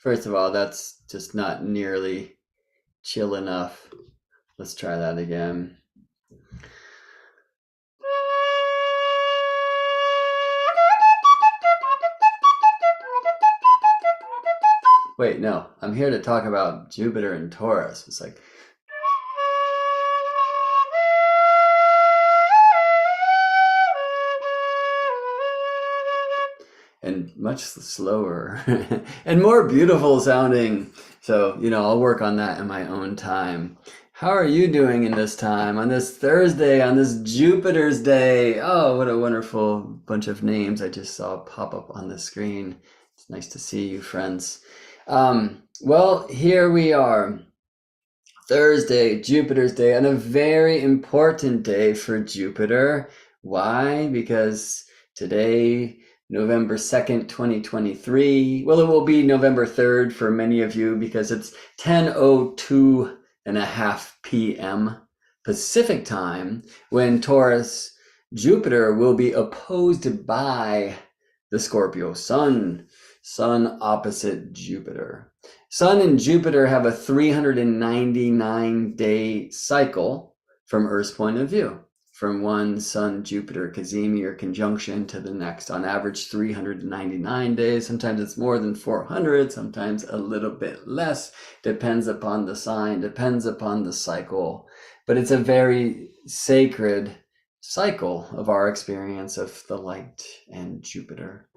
First of all, that's just not nearly chill enough. Let's try that again. Wait, no, I'm here to talk about Jupiter and Taurus. It's like, and much slower and more beautiful sounding. So, I'll work on that in my own time. How are you doing in this time, on this Thursday, on this Jupiter's Day? Oh, what a wonderful bunch of names I just saw pop up on the screen. It's nice to see you, friends. Well, here we are. Thursday, Jupiter's Day, and a very important day for Jupiter. Why? Because today, November 2nd, 2023, well, it will be November 3rd for many of you because it's 10:02.5 p.m. Pacific time when Taurus Jupiter will be opposed by the Scorpio Sun opposite Jupiter. Sun and Jupiter have a 399-day cycle from Earth's point of view, from one Sun-Jupiter cazimi or conjunction to the next. On average, 399 days. Sometimes it's more than 400, sometimes a little bit less. Depends upon the sign, depends upon the cycle. But it's a very sacred cycle of our experience of the light and Jupiter.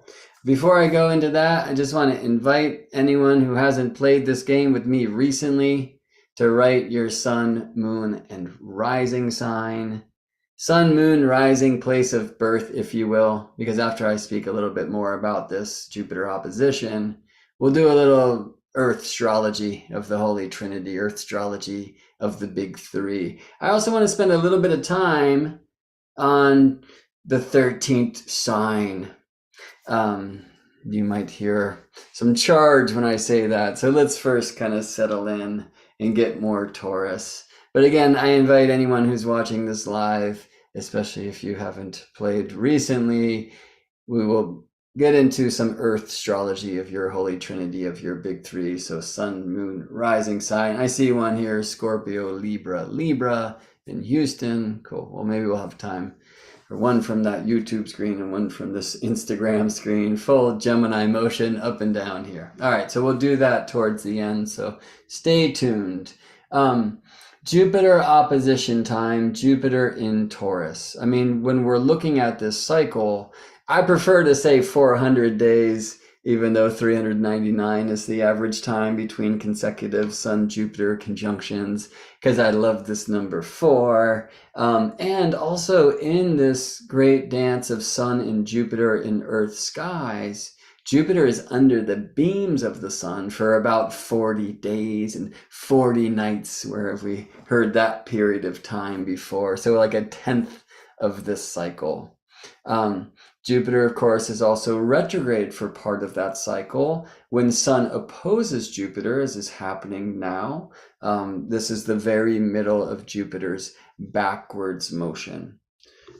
Before I go into that, I just want to invite anyone who hasn't played this game with me recently to write your sun, moon, and rising sign. Sun, moon, rising, place of birth, if you will, because after I speak a little bit more about this Jupiter opposition, we'll do a little Earth astrology of the Holy Trinity, Earth astrology of the big three. I also want to spend a little bit of time on the 13th sign. You might hear some charge when I say that. So let's first kind of settle in and get more Taurus. But again, I invite anyone who's watching this live, especially if you haven't played recently, we will get into some Earth astrology of your Holy Trinity, of your big three. So sun, moon, rising sign. I see one here, Scorpio, Libra in Houston. Cool. Well, maybe we'll have time for one from that YouTube screen and one from this Instagram screen. Full Gemini motion up and down here. All right, so we'll do that towards the end. So stay tuned. Jupiter opposition time, Jupiter in Taurus. I mean, when we're looking at this cycle, I prefer to say 400 days, even though 399 is the average time between consecutive Sun-Jupiter conjunctions, because I love this number 4. And also in this great dance of Sun and Jupiter in Earth skies, Jupiter is under the beams of the Sun for about 40 days and 40 nights. Where have we heard that period of time before? So like a 10th of this cycle. Jupiter, of course, is also retrograde for part of that cycle. When Sun opposes Jupiter, as is happening now, this is the very middle of Jupiter's backwards motion.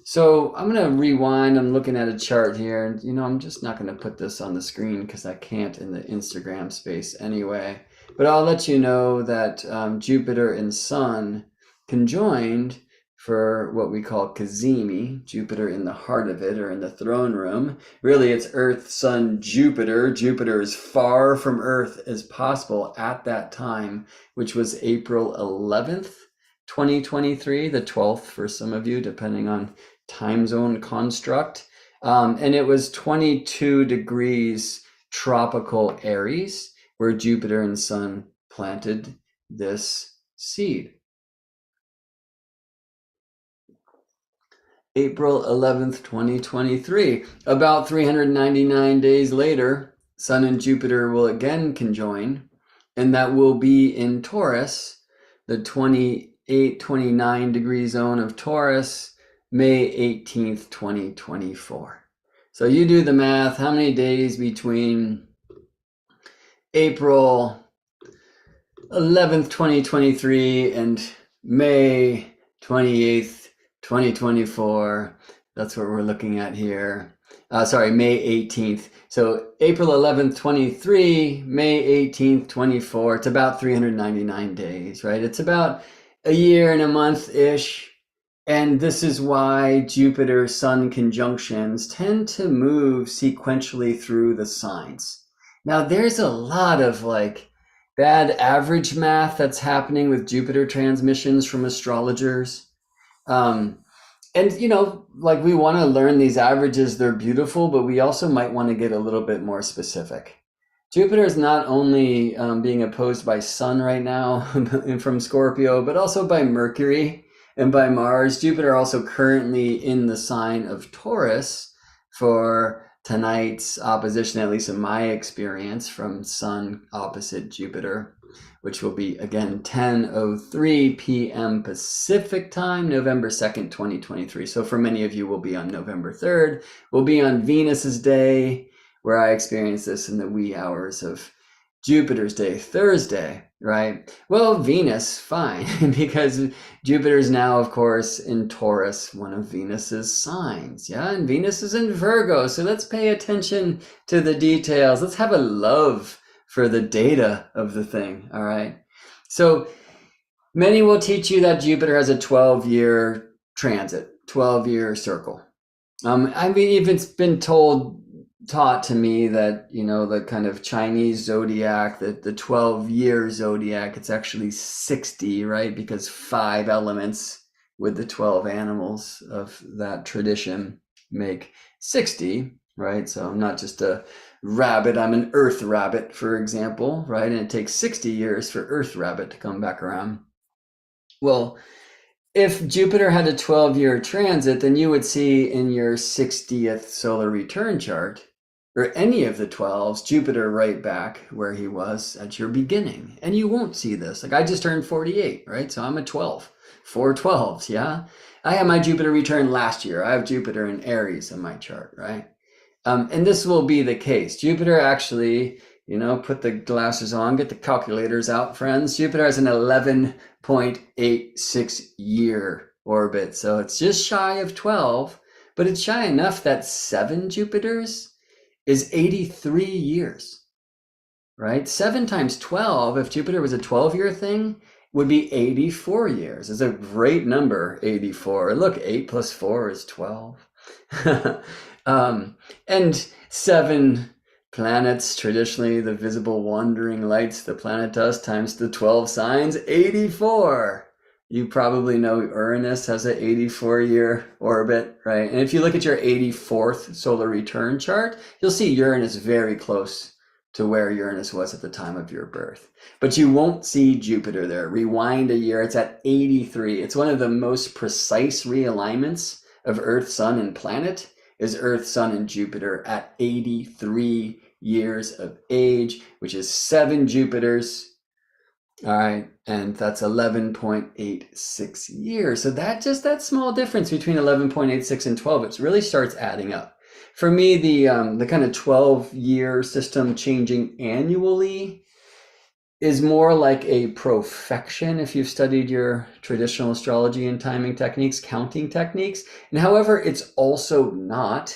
So I'm going to rewind. I'm looking at a chart here, and I'm just not going to put this on the screen because I can't in the Instagram space anyway. But I'll let you know that Jupiter and Sun conjoined for what we call cazimi, Jupiter in the heart of it, or in the throne room. Really, it's Earth, Sun, Jupiter. Jupiter is far from Earth as possible at that time, which was April 11th, 2023, the 12th for some of you, depending on time zone construct. And it was 22 degrees tropical Aries, where Jupiter and Sun planted this seed. April 11th, 2023. About 399 days later, Sun and Jupiter will again conjoin, and that will be in Taurus, the 28-29 degree zone of Taurus, May 18th, 2024. So you do the math. How many days between April 11th, 2023 and May 28th, 2024. That's what we're looking at here. May 18th. So April 11th, 23, May 18th, 24. It's about 399 days, right? It's about a year and a month-ish. And this is why Jupiter-Sun conjunctions tend to move sequentially through the signs. Now, there's a lot of like bad average math that's happening with Jupiter transmissions from astrologers. Um, and like we want to learn these averages, they're beautiful, but we also might want to get a little bit more specific. Jupiter is not only being opposed by Sun right now from Scorpio, but also by Mercury and by Mars. Jupiter also currently in the sign of Taurus for tonight's opposition, at least in my experience, from Sun opposite Jupiter, which will be, again, 10:03 p.m. Pacific time, November 2nd, 2023. So for many of you, we'll be on November 3rd. We'll be on Venus's day, where I experienced this in the wee hours of Jupiter's day, Thursday, right? Well, Venus, fine, because Jupiter's now, of course, in Taurus, one of Venus's signs, yeah? And Venus is in Virgo, so let's pay attention to the details. Let's have a love for the data of the thing, all right? So many will teach you that Jupiter has a 12-year transit, 12-year circle. I mean, it's been taught to me that, the kind of Chinese zodiac, the 12-year zodiac, it's actually 60, right? Because 5 elements with the 12 animals of that tradition make 60, right? So I'm not just a rabbit, I'm an earth rabbit, for example, right? And it takes 60 years for earth rabbit to come back around. Well, if Jupiter had a 12-year transit, then you would see in your 60th solar return chart, or any of the 12s, Jupiter right back where he was at your beginning. And you won't see this. Like I just turned 48, right? So I'm a 12, 4 12s, yeah? I had my Jupiter return last year. I have Jupiter in Aries in my chart, right? And this will be the case. Jupiter actually, put the glasses on, get the calculators out, friends. Jupiter has an 11.86 year orbit. So it's just shy of 12, but it's shy enough that 7 Jupiters is 83 years, right? 7 times 12, if Jupiter was a 12-year thing, would be 84 years. It's a great number, 84. Look, 8 plus 4 is 12. And 7 planets, traditionally the visible wandering lights the planet does, times the 12 signs, 84. You probably know Uranus has an 84-year orbit, right? And if you look at your 84th solar return chart, you'll see Uranus very close to where Uranus was at the time of your birth. But you won't see Jupiter there. Rewind a year, it's at 83. It's one of the most precise realignments of Earth, Sun, and planet is Earth, Sun, and Jupiter at 83 years of age, which is 7 Jupiters. All right, and that's 11.86 years. So that small difference between 11.86 and 12, it really starts adding up. For me, the kind of 12-year system changing annually is more like a profection if you've studied your traditional astrology and timing techniques, counting techniques. And however, it's also not,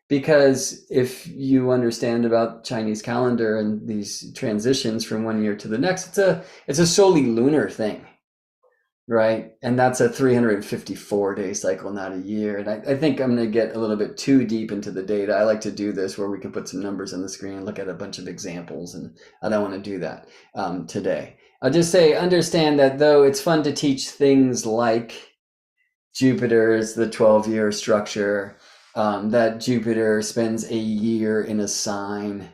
because if you understand about Chinese calendar and these transitions from one year to the next, it's a solely lunar thing, right? And that's a 354-day cycle, not a year. And I think I'm going to get a little bit too deep into the data. I like to do this where we can put some numbers on the screen and look at a bunch of examples, and I don't want to do that today. I'll just say, understand that though it's fun to teach things like Jupiter is the 12-year structure, that Jupiter spends a year in a sign,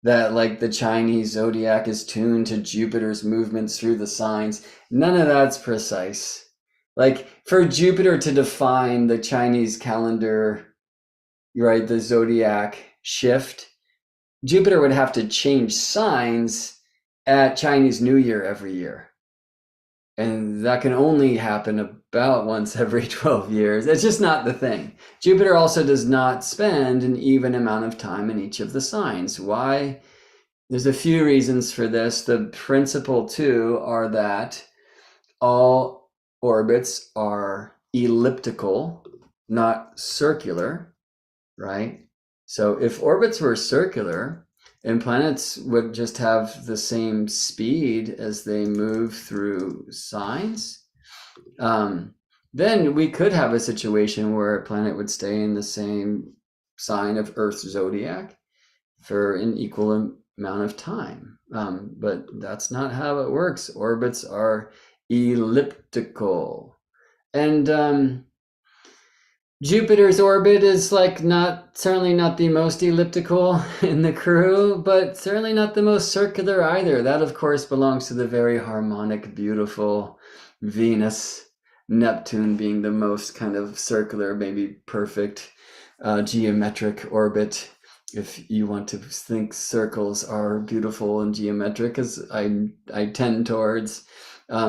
that like the Chinese zodiac is tuned to Jupiter's movements through the signs. None of that's precise. Like for Jupiter to define the Chinese calendar, right, the zodiac shift, Jupiter would have to change signs at Chinese New Year every year. And that can only happen about once every 12 years. It's just not the thing. Jupiter also does not spend an even amount of time in each of the signs. Why? There's a few reasons for this. The principal two are that all orbits are elliptical, not circular, right? So if orbits were circular and planets would just have the same speed as they move through signs, then we could have a situation where a planet would stay in the same sign of Earth's zodiac for an equal amount of time. But that's not how it works. Orbits are elliptical. And Jupiter's orbit is like certainly not the most elliptical in the crew, but certainly not the most circular either. That, of course, belongs to the very harmonic, beautiful Venus. Neptune being the most kind of circular, maybe perfect geometric orbit. If you want to think circles are beautiful and geometric, as I tend towards,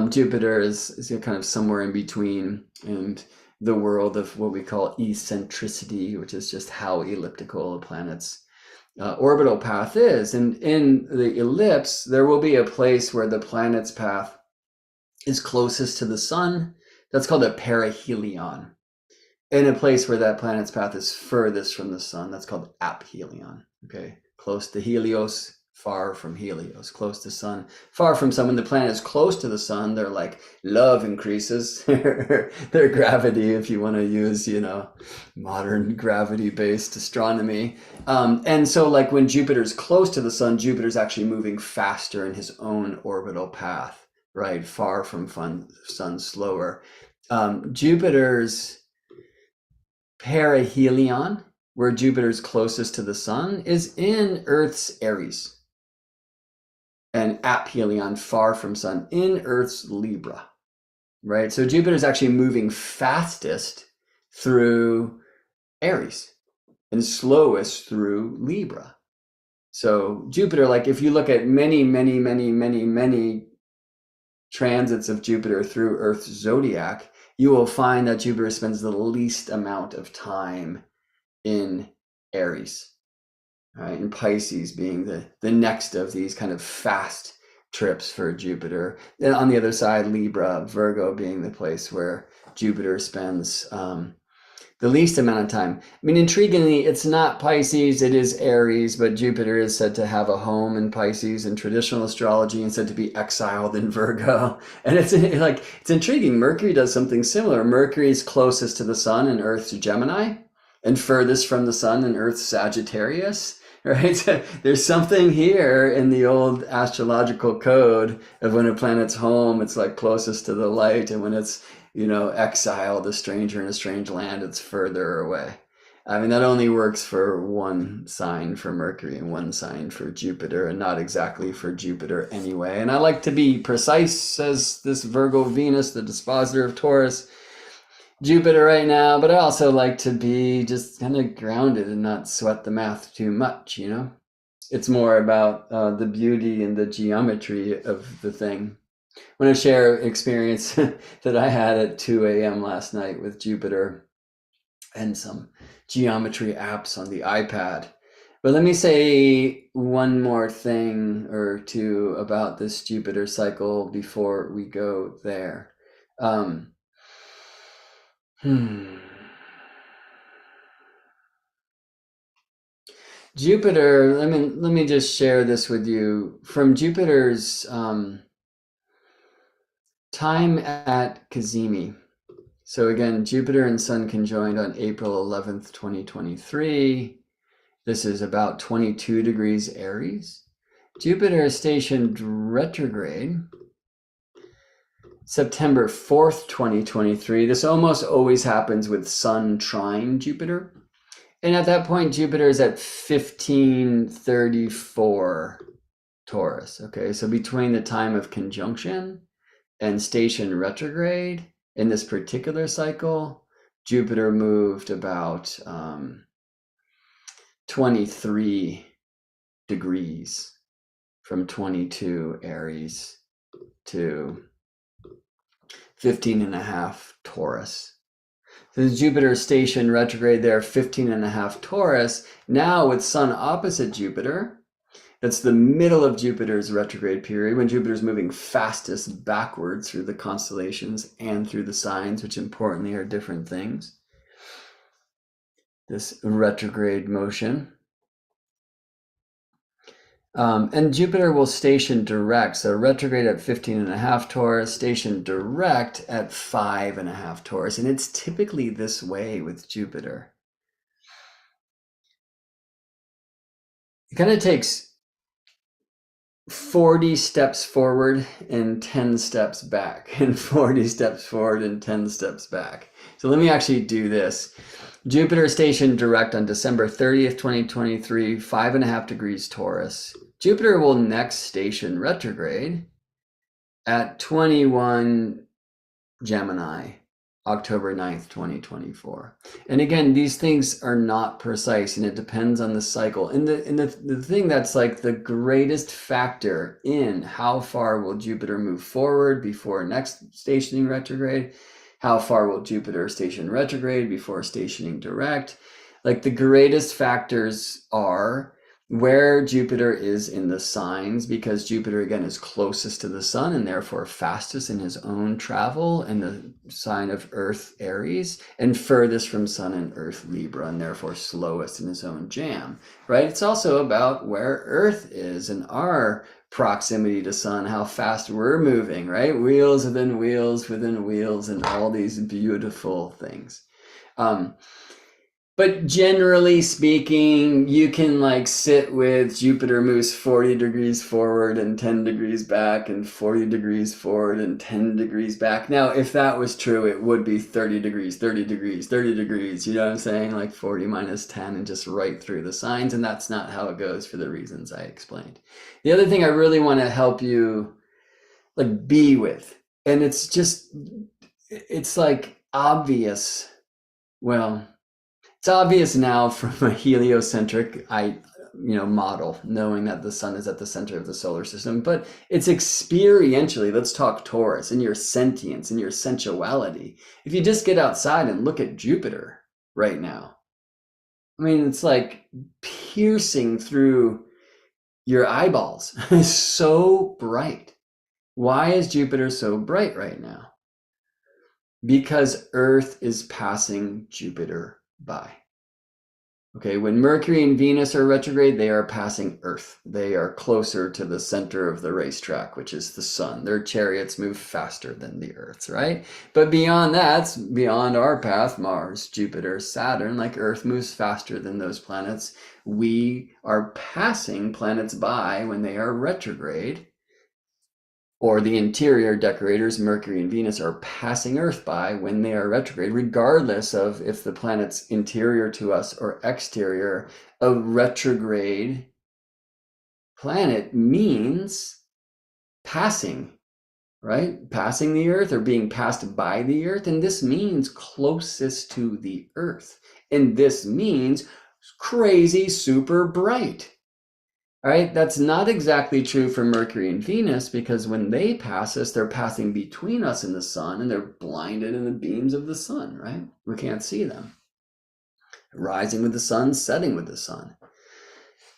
Jupiter is kind of somewhere in between, and the world of what we call eccentricity, which is just how elliptical a planet's orbital path is. And in the ellipse, there will be a place where the planet's path is closest to the sun. That's called a perihelion. In a place where that planet's path is furthest from the sun, that's called aphelion. Okay, close to Helios, far from Helios, close to sun, far from sun. When the planet is close to the sun, their love increases, their gravity, if you want to use, modern gravity-based astronomy. And so when Jupiter's close to the sun, Jupiter's actually moving faster in his own orbital path, right? Far from sun, slower. Jupiter's perihelion, where Jupiter's closest to the sun, is in Earth's Aries. And aphelion, far from sun, in Earth's Libra, right? So Jupiter's actually moving fastest through Aries and slowest through Libra. So Jupiter, if you look at many, many, many, many, many transits of Jupiter through Earth's zodiac, you will find that Jupiter spends the least amount of time in Aries, right? And Pisces being the next of these kind of fast trips for Jupiter. And on the other side, Libra, Virgo being the place where Jupiter spends the least amount of time. I mean, intriguingly, it's not Pisces, it is Aries, but Jupiter is said to have a home in Pisces in traditional astrology and said to be exiled in Virgo. And it's intriguing. Mercury does something similar. Mercury is closest to the sun in Earth's Gemini and furthest from the sun in Earth's Sagittarius, right? So there's something here in the old astrological code of when a planet's home, it's closest to the light, and when it's exiled, a stranger in a strange land, it's further away. I mean, that only works for one sign for Mercury and one sign for Jupiter, and not exactly for Jupiter anyway. And I like to be precise as this Virgo Venus, the dispositor of Taurus, Jupiter right now, but I also like to be just kind of grounded and not sweat the math too much, It's more about the beauty and the geometry of the thing. I want to share an experience that I had at 2 a.m. last night with Jupiter and some geometry apps on the iPad. But let me say one more thing or two about this Jupiter cycle before we go there. Jupiter, let me just share this with you. From Jupiter's time at Cazimi. So again, Jupiter and Sun conjoined on April 11th, 2023. This is about 22 degrees Aries. Jupiter is stationed retrograde September 4th, 2023. This almost always happens with Sun trine Jupiter. And at that point, Jupiter is at 1534 Taurus. Okay, so between the time of conjunction and station retrograde in this particular cycle, Jupiter moved about 23 degrees from 22 Aries to 15.5 Taurus. So Jupiter station retrograde there, 15.5 Taurus. Now with Sun opposite Jupiter, that's the middle of Jupiter's retrograde period, when Jupiter's moving fastest backwards through the constellations and through the signs, which importantly are different things. this retrograde motion. And Jupiter will station direct. So retrograde at 15.5 Taurus, station direct at 5.5 Taurus. And it's typically this way with Jupiter. It kind of takes 40 steps forward and 10 steps back, and 40 steps forward and 10 steps back. So let me actually do this. Jupiter stationed direct on December 30th, 2023, 5.5 degrees Taurus. Jupiter will next station retrograde at 21 Gemini, October 9th, 2024. And again, these things are not precise, and it depends on the cycle. And the thing that's like the greatest factor in how far will Jupiter move forward before next stationing retrograde, how far will Jupiter station retrograde before stationing direct, like the greatest factors are where Jupiter is in the signs, because Jupiter again is closest to the sun and therefore fastest in his own travel in the sign of Earth Aries, and furthest from Sun and Earth Libra, and therefore slowest in his own jam, right? It's also about where Earth is and our proximity to Sun, how fast we're moving, right? Wheels within wheels within wheels, and all these beautiful things. But generally speaking, you can like sit with Jupiter moves 40 degrees forward and 10 degrees back, and 40 degrees forward and 10 degrees back. Now, if that was true, it would be 30 degrees, 30 degrees, 30 degrees. You know what I'm saying? Like 40 minus 10 and just right through the signs. And that's not how it goes for the reasons I explained. The other thing I really want to help you like be with, and it's just, it's like obvious. Well, it's obvious now from a heliocentric model, knowing that the sun is at the center of the solar system, but it's experientially, let's talk Taurus and your sentience and your sensuality. If you just get outside and look at Jupiter right now, I mean, it's like piercing through your eyeballs. It's so bright. Why is Jupiter so bright right now? Because Earth is passing Jupiter by. Okay, when Mercury and Venus are retrograde, they are passing Earth. They are closer to the center of the racetrack, which is the sun. Their chariots move faster than the Earth's, right? But beyond that, beyond our path, Mars, Jupiter, Saturn, like Earth moves faster than those planets. We are passing planets by when they are retrograde, or the interior decorators, Mercury and Venus, are passing Earth by when they are retrograde, regardless of if the planet's interior to us or exterior. A retrograde planet means passing, right? Passing the Earth or being passed by the Earth. And this means closest to the Earth. And this means crazy, super bright. All right, that's not exactly true for Mercury and Venus, because when they pass us, they're passing between us and the sun, and they're blinded in the beams of the sun, right? We can't see them. Rising with the sun, setting with the sun.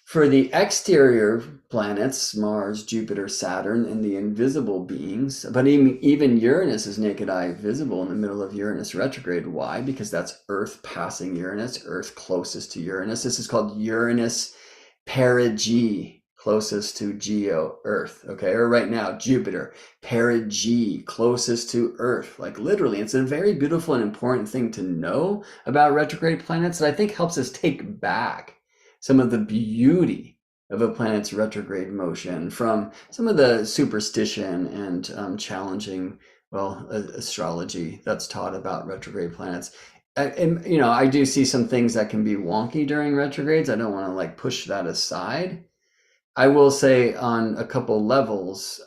For the exterior planets, Mars, Jupiter, Saturn, and the invisible beings, but even Uranus is naked eye visible in the middle of Uranus retrograde. Why? Because that's Earth passing Uranus, Earth closest to Uranus. This is called Uranus perigee, closest to Geo, Earth, okay? Or right now, Jupiter, perigee, closest to Earth. Like literally, it's a very beautiful and important thing to know about retrograde planets that I think helps us take back some of the beauty of a planet's retrograde motion from some of the superstition and challenging, astrology that's taught about retrograde planets. And I do see some things that can be wonky during retrogrades. I don't want to like push that aside. I will say on a couple levels,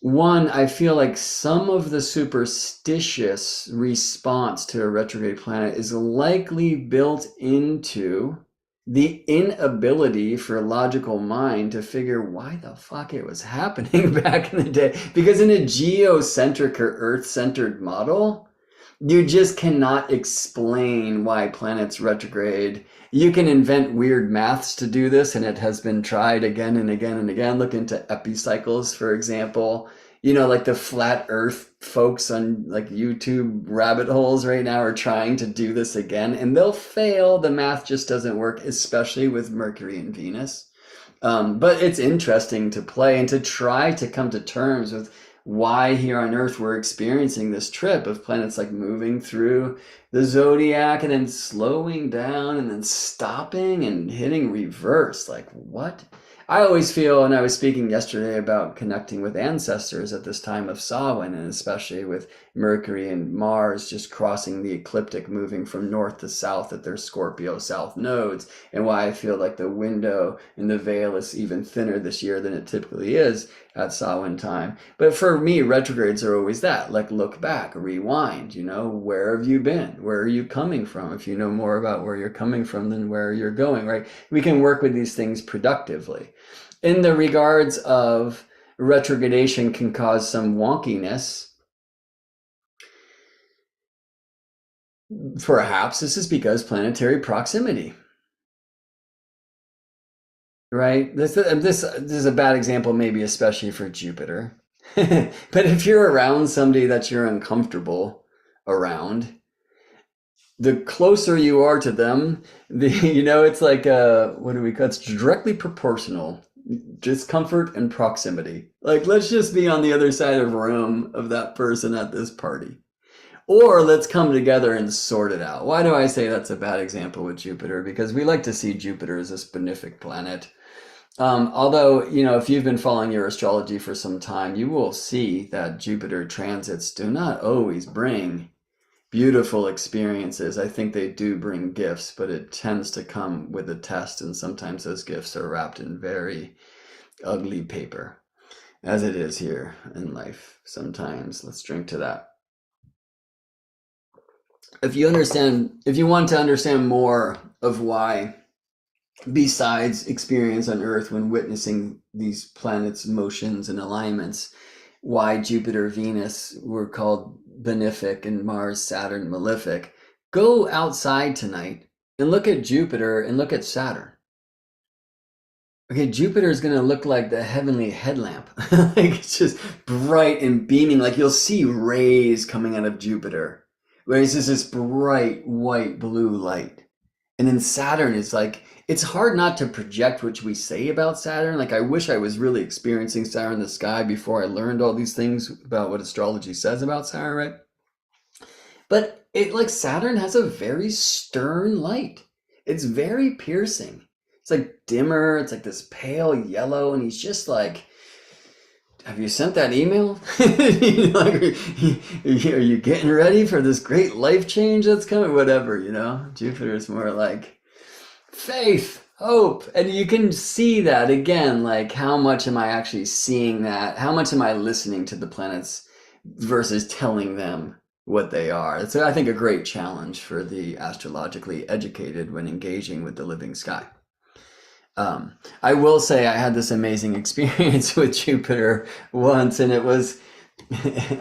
one, I feel like some of the superstitious response to a retrograde planet is likely built into the inability for a logical mind to figure why the fuck it was happening back in the day. Because in a geocentric or Earth-centered model, you just cannot explain why planets retrograde. You can invent weird maths to do this, and it has been tried again and again and again. Look into epicycles, for example. Like the flat earth folks on like YouTube rabbit holes right now are trying to do this again, and they'll fail. The math just doesn't work, especially with Mercury and Venus. But it's interesting to play and to try to come to terms with why here on Earth we're experiencing this trip of planets like moving through the zodiac and then slowing down and then stopping and hitting reverse. Like, what? I always feel, and I was speaking yesterday about connecting with ancestors at this time of Samhain, and especially with Mercury and Mars just crossing the ecliptic, moving from north to south at their Scorpio south nodes, and why I feel like the window and the veil is even thinner this year than it typically is at Samhain time. But for me, retrogrades are always that, like look back, rewind, where have you been? Where are you coming from? If you know more about where you're coming from than where you're going, right? We can work with these things productively. In the regards of retrogradation can cause some wonkiness. Perhaps this is because planetary proximity. Right? This is a bad example, maybe especially for Jupiter. But if you're around somebody that you're uncomfortable around, the closer you are to them, it's like what do we call it? It's directly proportional. Discomfort and proximity. Like, let's just be on the other side of the room of that person at this party. Or let's come together and sort it out. Why do I say that's a bad example with Jupiter? Because we like to see Jupiter as this benefic planet. Although, if you've been following your astrology for some time, you will see that Jupiter transits do not always bring beautiful experiences. I think they do bring gifts, but it tends to come with a test, and sometimes those gifts are wrapped in very ugly paper, as it is here in life sometimes. Let's drink to that. If you want to understand more of why, besides experience on Earth when witnessing these planets' motions and alignments, why Jupiter, Venus were called benefic and Mars, Saturn, malefic, go outside tonight and look at Jupiter and look at Saturn. Okay, Jupiter is going to look like the heavenly headlamp. Like, it's just bright and beaming. Like, you'll see rays coming out of Jupiter. Whereas it's this bright white blue light. And then Saturn is like, it's hard not to project what we say about Saturn. Like, I wish I was really experiencing Saturn in the sky before I learned all these things about what astrology says about Saturn, right? But Saturn has a very stern light. It's very piercing. It's like dimmer. It's like this pale yellow. And he's just like, have you sent that email? Are you getting ready for this great life change that's coming? Whatever, Jupiter is more like faith, hope. And you can see that again, like, how much am I actually seeing that? How much am I listening to the planets versus telling them what they are? It's, I think, a great challenge for the astrologically educated when engaging with the living sky. I will say I had this amazing experience with Jupiter once, and it was,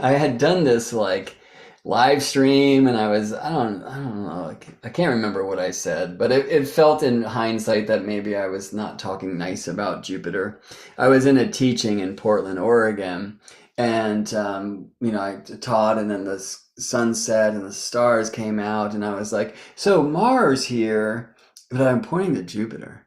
I had done this like live stream, and I don't know, I can't remember what I said, but it felt in hindsight that maybe I was not talking nice about Jupiter. I was in a teaching in Portland, Oregon, and I taught, and then the sun set and the stars came out, and I was like, so Mars here, but I'm pointing to Jupiter.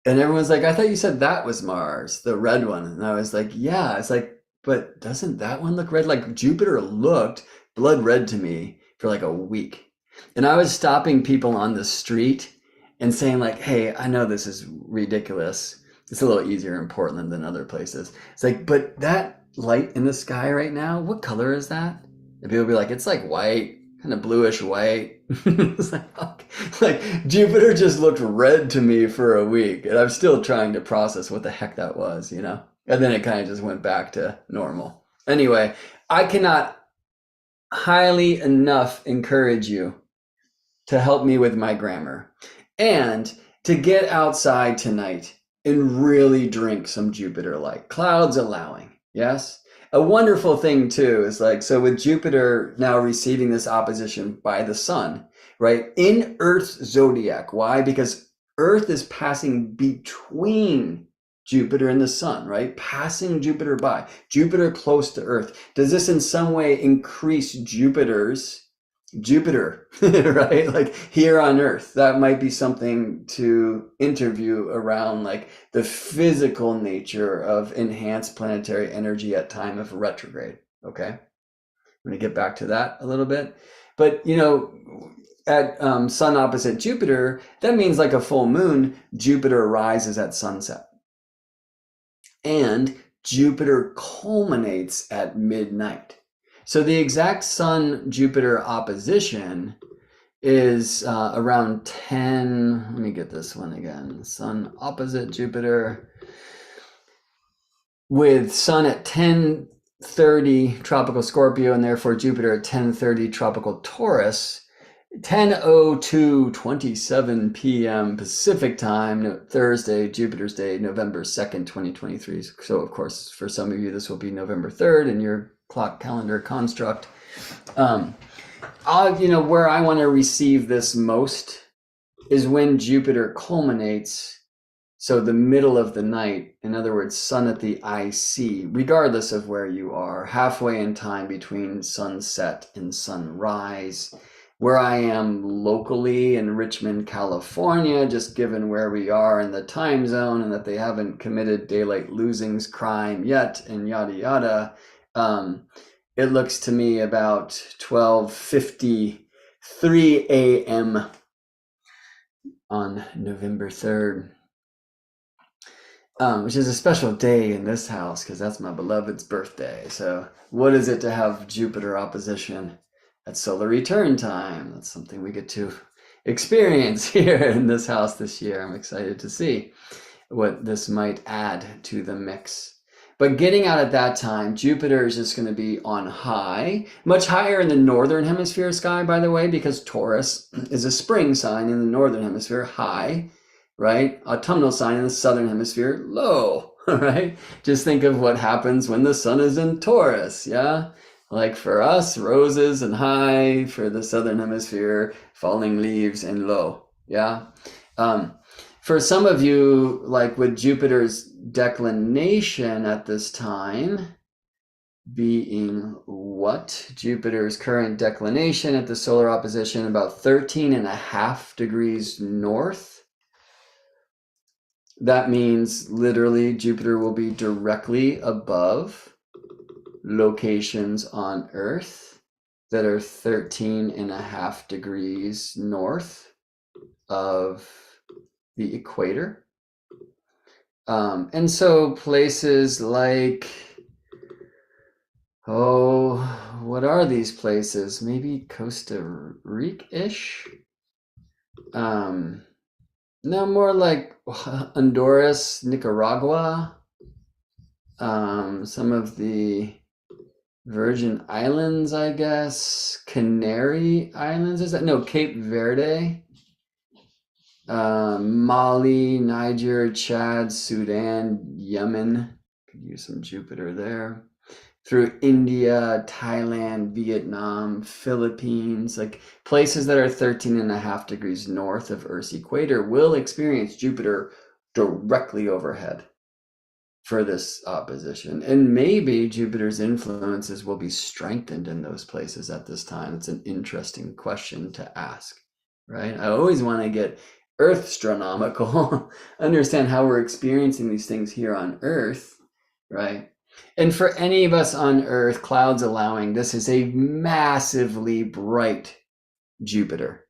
And everyone's like, I thought you said that was Mars, the red one. And I was like, yeah. It's like, but doesn't that one look red? Like, Jupiter looked blood red to me for like a week. And I was stopping people on the street and saying like, hey, I know this is ridiculous. It's a little easier in Portland than other places. It's like, but that light in the sky right now, what color is that? And people be like, it's like white, kind of bluish white. It's like Jupiter just looked red to me for a week, and I'm still trying to process what the heck that was, And then it kind of just went back to normal. Anyway, I cannot highly enough encourage you to help me with my grammar and to get outside tonight and really drink some Jupiter light, clouds allowing. Yes. A wonderful thing too is like, so with Jupiter now receiving this opposition by the sun, right, in Earth's zodiac. Why? Because Earth is passing between Jupiter and the sun, right? Passing Jupiter by, Jupiter close to Earth. Does this in some way increase Jupiter, right? Like here on Earth, that might be something to interview around like the physical nature of enhanced planetary energy at time of retrograde. Okay. I'm going to get back to that a little bit. But, at sun opposite Jupiter, that means like a full moon, Jupiter rises at sunset. And Jupiter culminates at midnight. So the exact Sun-Jupiter opposition is around 10, let me get this one again. Sun opposite Jupiter with Sun at 10:30 tropical Scorpio and therefore Jupiter at 10:30 tropical Taurus. 10:02:27 p.m. Pacific time, Thursday, Jupiter's Day, November 2nd, 2023. So, of course, for some of you, this will be November 3rd in your clock calendar construct. Where I want to receive this most is when Jupiter culminates. So the middle of the night, in other words, sun at the IC, regardless of where you are, halfway in time between sunset and sunrise. Where I am locally in Richmond, California, just given where we are in the time zone and that they haven't committed daylight losings crime yet and yada yada, it looks to me about 12:53 a.m. on November 3rd, which is a special day in this house because that's my beloved's birthday. So what is it to have Jupiter opposition at solar return time? That's something we get to experience here in this house this year. I'm excited to see what this might add to the mix. But getting out at that time, Jupiter is just going to be on high, much higher in the northern hemisphere sky, by the way, because Taurus is a spring sign in the northern hemisphere, high, right? Autumnal sign in the southern hemisphere, low, right? Just think of what happens when the sun is in Taurus, yeah? Like for us, roses and high, for the southern hemisphere, falling leaves and low, yeah? For some of you, like with Jupiter's declination at this time, being what? Jupiter's current declination at the solar opposition, about 13.5 degrees north. That means literally Jupiter will be directly above locations on Earth that are 13.5 degrees north of the equator. And so places like, what are these places? Maybe Costa Rica-ish? No, more like Honduras, Nicaragua, some of the Virgin Islands, I guess, Canary Islands, is that? No, Cape Verde. Mali, Niger, Chad, Sudan, Yemen, could use some Jupiter there. Through India, Thailand, Vietnam, Philippines, like places that are 13.5 degrees north of Earth's equator will experience Jupiter directly overhead for this opposition. And maybe Jupiter's influences will be strengthened in those places at this time. It's an interesting question to ask, right? I always want to get Earth-stronomical, understand how we're experiencing these things here on Earth, right? And for any of us on Earth, clouds allowing, this is a massively bright Jupiter,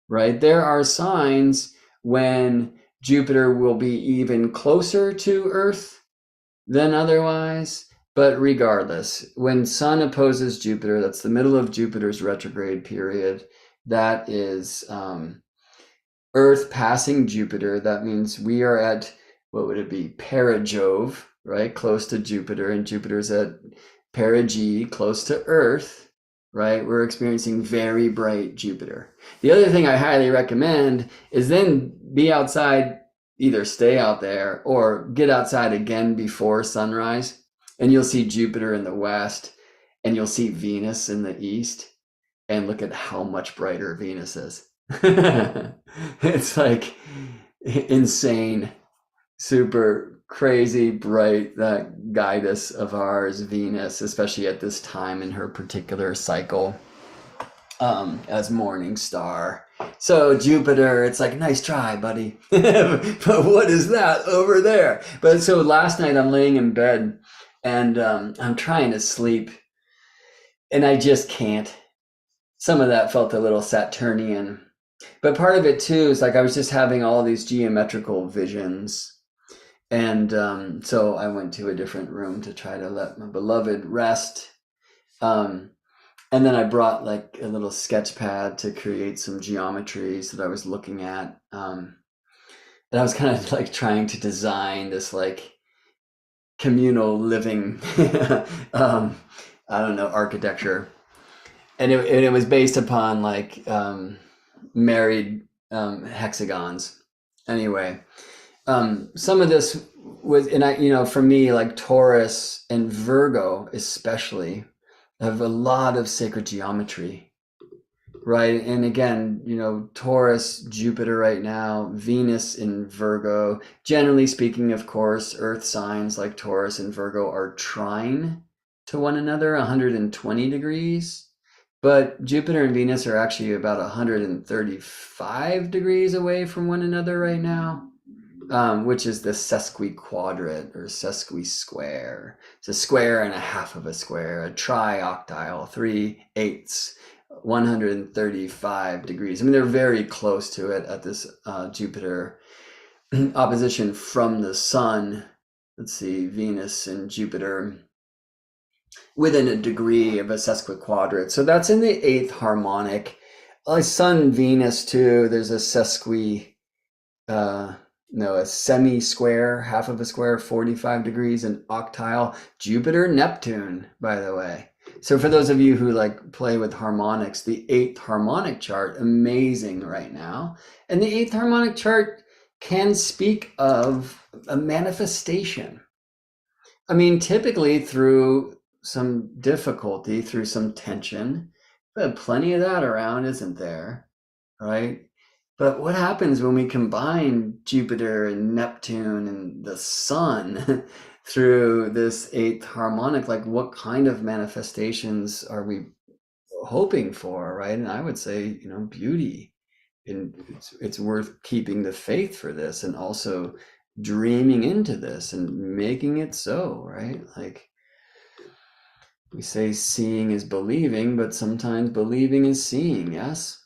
right? There are signs when Jupiter will be even closer to Earth than otherwise, but regardless, when Sun opposes Jupiter, that's the middle of Jupiter's retrograde period, that is Earth passing Jupiter. That means we are at, what would it be, perigove, right? Close to Jupiter, and Jupiter's at perigee, close to Earth, right? We're experiencing very bright Jupiter. The other thing I highly recommend is then be outside, either stay out there or get outside again before sunrise, and you'll see Jupiter in the west and you'll see Venus in the east, and look at how much brighter Venus is. It's like insane, super crazy bright, that goddess of ours, Venus, especially at this time in her particular cycle, as morning star. So Jupiter, it's like, nice try, buddy. But what is that over there? But so last night I'm laying in bed and I'm trying to sleep and I just can't. Some of that felt a little Saturnian. But part of it too is like I was just having all these geometrical visions. And so I went to a different room to try to let my beloved rest. And then I brought like a little sketch pad to create some geometries that I was looking at. And I was kind of like trying to design this like communal living, I don't know, architecture. And it was based upon like married hexagons. Anyway, some of this was, and I, for me, like Taurus and Virgo especially have a lot of sacred geometry, right? And again, Taurus, Jupiter right now, Venus in Virgo. Generally speaking, of course, earth signs like Taurus and Virgo are trine to one another 120 degrees. But Jupiter and Venus are actually about 135 degrees away from one another right now, which is the sesquiquadrate or sesquisquare. It's a square and a half of a square, a trioctile, 3/8, 135 degrees. I mean, they're very close to it at this Jupiter opposition from the sun. Let's see, Venus and Jupiter within a degree of a sesquiquadrate. So that's in the 8th harmonic. Sun, Venus too, there's a a semi-square, half of a square, 45 degrees, and octile. Jupiter, Neptune, by the way. So for those of you who like play with harmonics, the 8th harmonic chart, amazing right now. And the 8th harmonic chart can speak of a manifestation. I mean, typically through some difficulty, through some tension, but plenty of that around, isn't there? Right? But what happens when we combine Jupiter and Neptune and the sun through this 8th harmonic? Like, what kind of manifestations are we hoping for, right? And I would say, beauty. And it's worth keeping the faith for this and also dreaming into this and making it so, right? Like, we say seeing is believing, but sometimes believing is seeing, yes?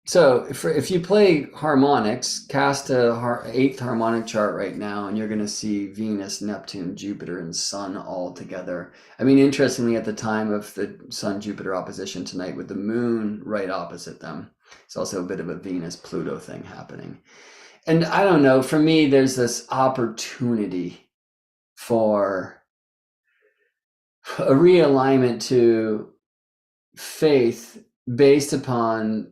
So if you play harmonics, cast a 8th harmonic chart right now, and you're going to see Venus, Neptune, Jupiter, and Sun all together. I mean, interestingly, at the time of the Sun-Jupiter opposition tonight with the moon right opposite them, it's also a bit of a Venus-Pluto thing happening. And I don't know, for me, there's this opportunity for a realignment to faith based upon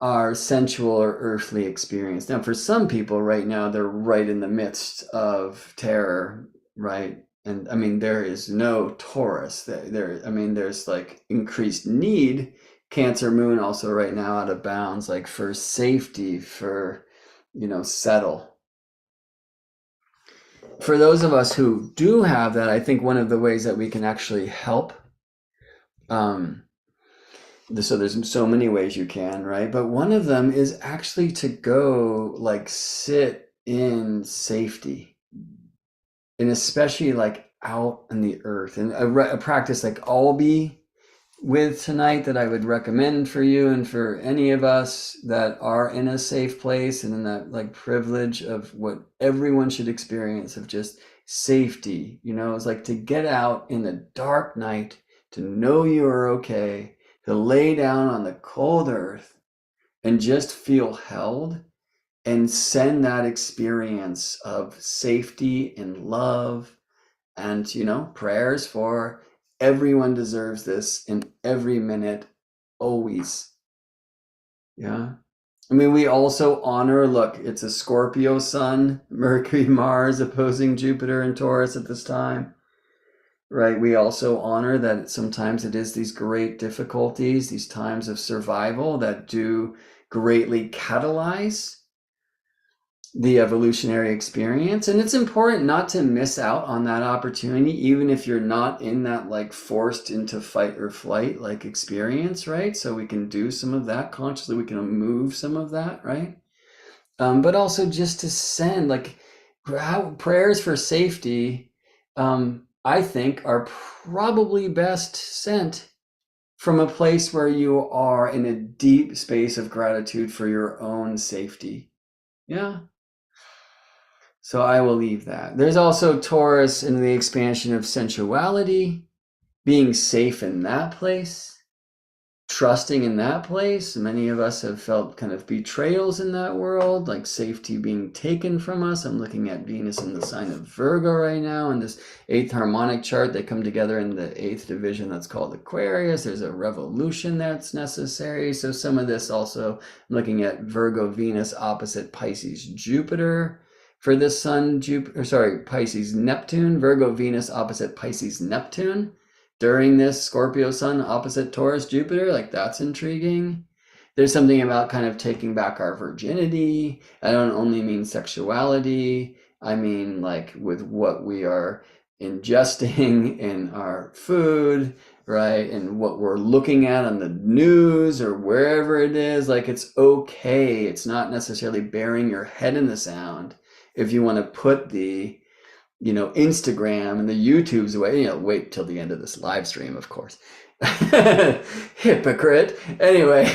our sensual or earthly experience. Now, for some people right now, they're right in the midst of terror, right? And I mean, there is no Taurus. There's like increased need. Cancer moon also right now out of bounds, like for safety, for, settle. For those of us who do have that, I think one of the ways that we can actually help, so there's so many ways you can, right? But one of them is actually to go like sit in safety, and especially like out in the earth. And a practice like I'll be with tonight that I would recommend for you and for any of us that are in a safe place and in that like privilege of what everyone should experience of just safety, it's like to get out in the dark night, to know you are okay, to lay down on the cold earth and just feel held and send that experience of safety and love and, prayers for everyone deserves this in every minute, always. Yeah. I mean, we also honor, look, it's a Scorpio sun, Mercury, Mars opposing Jupiter and Taurus at this time. Right, we also honor that sometimes it is these great difficulties, these times of survival that do greatly catalyze the evolutionary experience. And it's important not to miss out on that opportunity, even if you're not in that like forced into fight or flight like experience, right? So we can do some of that consciously, we can move some of that, right? But also just to send like prayers for safety, I think are probably best sent from a place where you are in a deep space of gratitude for your own safety. Yeah. So I will leave that. There's also Taurus in the expansion of sensuality, being safe in that place, trusting in that place. Many of us have felt kind of betrayals in that world, like safety being taken from us. I'm looking at Venus in the sign of Virgo right now, and this eighth harmonic chart. They come together in the eighth division that's called Aquarius. There's a revolution that's necessary. So some of this also, I'm looking at Virgo Venus opposite Pisces Jupiter for this Sun Jupiter, sorry, Pisces Neptune, Virgo Venus opposite Pisces Neptune during this Scorpio Sun opposite Taurus Jupiter. Like, that's intriguing. There's something about kind of taking back our virginity. I don't only mean sexuality. I mean like with what we are ingesting in our food, right? And what we're looking at on the news or wherever it is. Like, it's okay. It's not necessarily burying your head in the sand if you want to put the Instagram and the YouTube's away, wait till the end of this live stream, of course. Hypocrite. Anyway,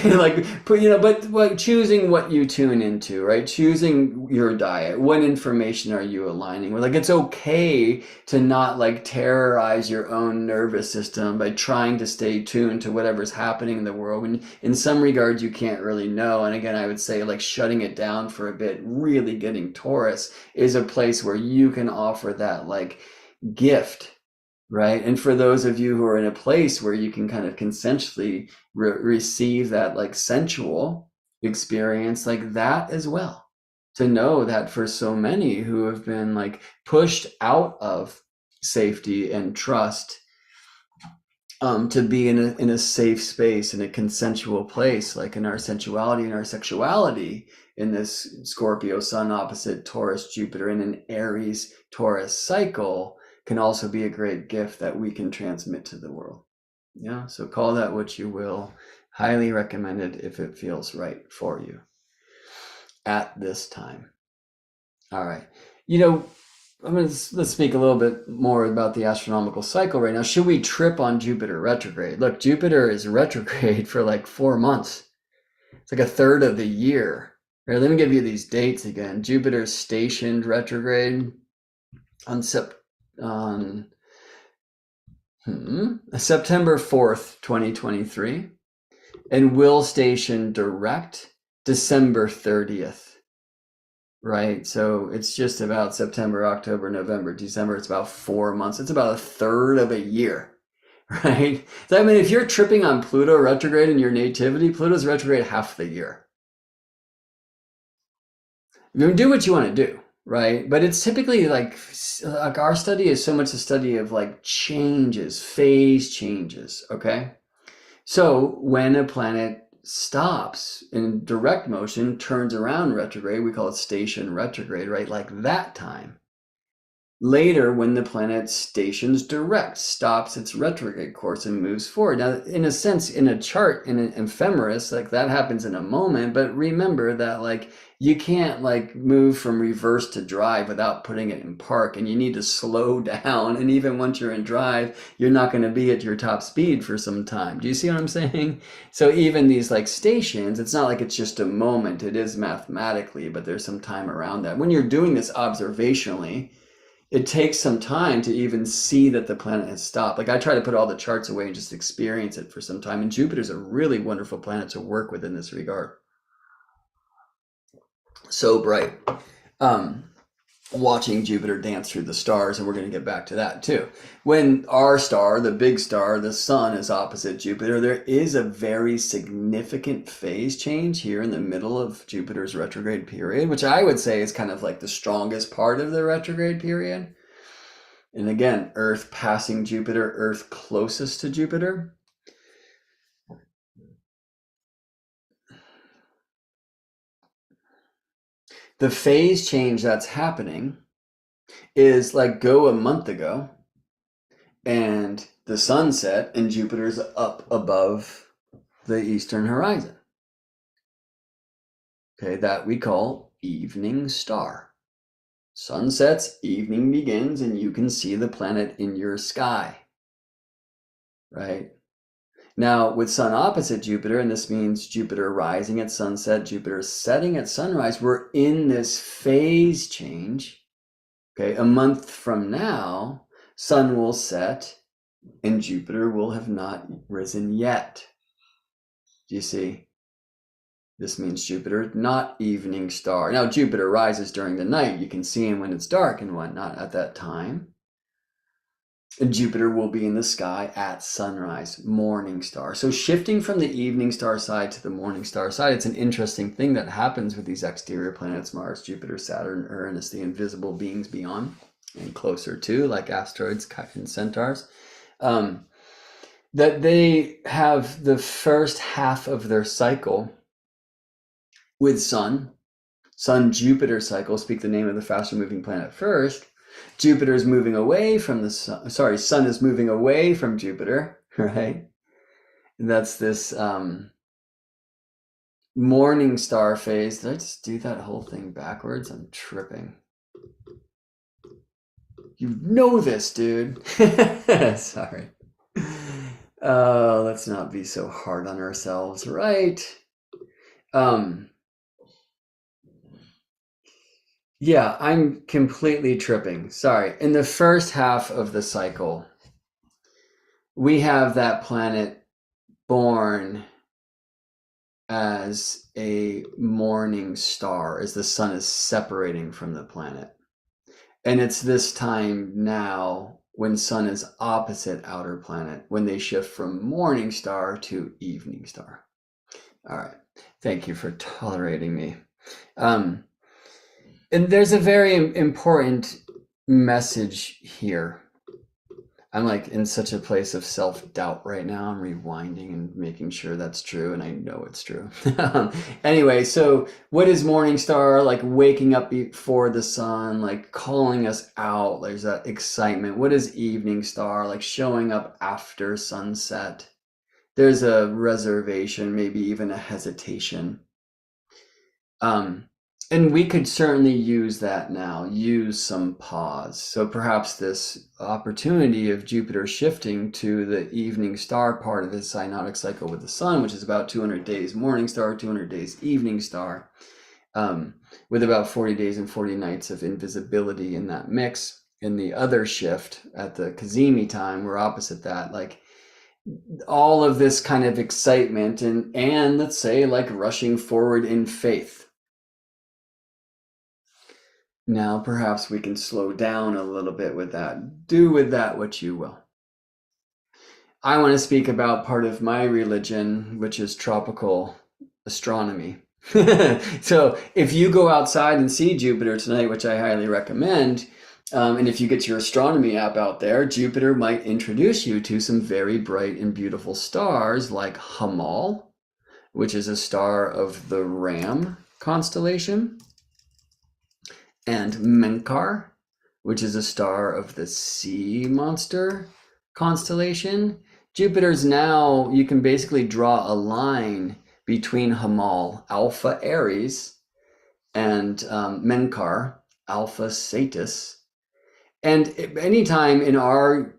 but choosing what you tune into, right? Choosing your diet. What information are you aligning with? Like, it's okay to not like terrorize your own nervous system by trying to stay tuned to whatever's happening in the world. When in some regards you can't really know. And again, I would say like shutting it down for a bit, really getting Taurus is a place where you can offer that like gift. Right. And for those of you who are in a place where you can kind of consensually receive that like sensual experience like that as well, to know that for so many who have been like pushed out of safety and trust, to be in a safe space, in a consensual place, like in our sensuality and our sexuality, in this Scorpio Sun opposite Taurus Jupiter in an Aries Taurus cycle, can also be a great gift that we can transmit to the world. Yeah, so call that what you will. Highly recommended if it feels right for you at this time. All right. Let's speak a little bit more about the astronomical cycle right now. Should we trip on Jupiter retrograde? Look, Jupiter is retrograde for like 4 months. It's like a third of the year. Right, let me give you these dates again. Jupiter stationed retrograde on September 4th, 2023, and will station direct December 30th. Right, so it's just about September, October, November, December. It's about 4 months. It's about a third of a year, right? So I mean, if you're tripping on Pluto retrograde in your nativity, Pluto's retrograde half the year. You do what you want to do, right? But it's typically like our study is so much a study of like changes, phase changes, okay? So when a planet stops in direct motion, turns around retrograde, we call it station retrograde, right? Like that time. Later, when the planet stations direct, stops its retrograde course and moves forward. Now, in a sense, in a chart, in an ephemeris, like that happens in a moment, but remember that like you can't like move from reverse to drive without putting it in park, and you need to slow down. And even once you're in drive, you're not going to be at your top speed for some time. Do you see what I'm saying? So even these like stations, it's not like it's just a moment. It is mathematically, but there's some time around that. When you're doing this observationally, it takes some time to even see that the planet has stopped. Like I try to put all the charts away and just experience it for some time. And Jupiter's a really wonderful planet to work with in this regard. So bright. Watching Jupiter dance through the stars, and we're going to get back to that too. When our star, the big star, the sun, is opposite Jupiter, there is a very significant phase change here in the middle of Jupiter's retrograde period, which I would say is kind of like the strongest part of the retrograde period. And again, Earth passing Jupiter, Earth closest to Jupiter. The phase change that's happening is like go a month ago and the sun set and Jupiter's up above the eastern horizon. Okay, that we call evening star. Sun sets, evening begins, and you can see the planet in your sky, right? Now, with Sun opposite Jupiter, and this means Jupiter rising at sunset, Jupiter setting at sunrise, we're in this phase change. Okay, a month from now, Sun will set and Jupiter will have not risen yet. Do you see? This means Jupiter, not evening star. Now, Jupiter rises during the night. You can see him when it's dark and whatnot at that time. And Jupiter will be in the sky at sunrise, morning star. So shifting from the evening star side to the morning star side, it's an interesting thing that happens with these exterior planets, Mars, Jupiter, Saturn, Uranus, the invisible beings beyond and closer to, like asteroids and centaurs, that they have the first half of their cycle with Sun-Jupiter cycle, speak the name of the faster moving planet first. Jupiter is moving away from the sun. Sorry, Sun is moving away from Jupiter, right? And that's this morning star phase. Did I just do that whole thing backwards? I'm tripping. You know this, dude. Sorry. Let's not be so hard on ourselves, right? Yeah, I'm completely tripping. Sorry. In the first half of the cycle, we have that planet born as a morning star as the sun is separating from the planet. And it's this time now when sun is opposite outer planet, when they shift from morning star to evening star. All right. Thank you for tolerating me. And there's a very important message here. I'm like in such a place of self-doubt right now. I'm rewinding and making sure that's true, and I know it's true. Anyway, so what is morning star? Like waking up before the sun, like calling us out. There's that excitement. What is evening star? Like showing up after sunset. There's a reservation, maybe even a hesitation. And we could certainly use that now, use some pause. So perhaps this opportunity of Jupiter shifting to the evening star part of his synodic cycle with the sun, which is about 200 days morning star, 200 days evening star, with about 40 days and 40 nights of invisibility in that mix. In the other shift at the Cazimi time, we're opposite that, like all of this kind of excitement and let's say like rushing forward in faith. Now, perhaps we can slow down a little bit with that. Do with that what you will. I want to speak about part of my religion, which is tropical astronomy. So if you go outside and see Jupiter tonight, which I highly recommend, and if you get your astronomy app out there, Jupiter might introduce you to some very bright and beautiful stars like Hamal, which is a star of the Ram constellation, and Menkar, which is a star of the Sea Monster constellation. Jupiter's now, you can basically draw a line between Hamal, Alpha Aries, and Menkar, Alpha Satis. And anytime in our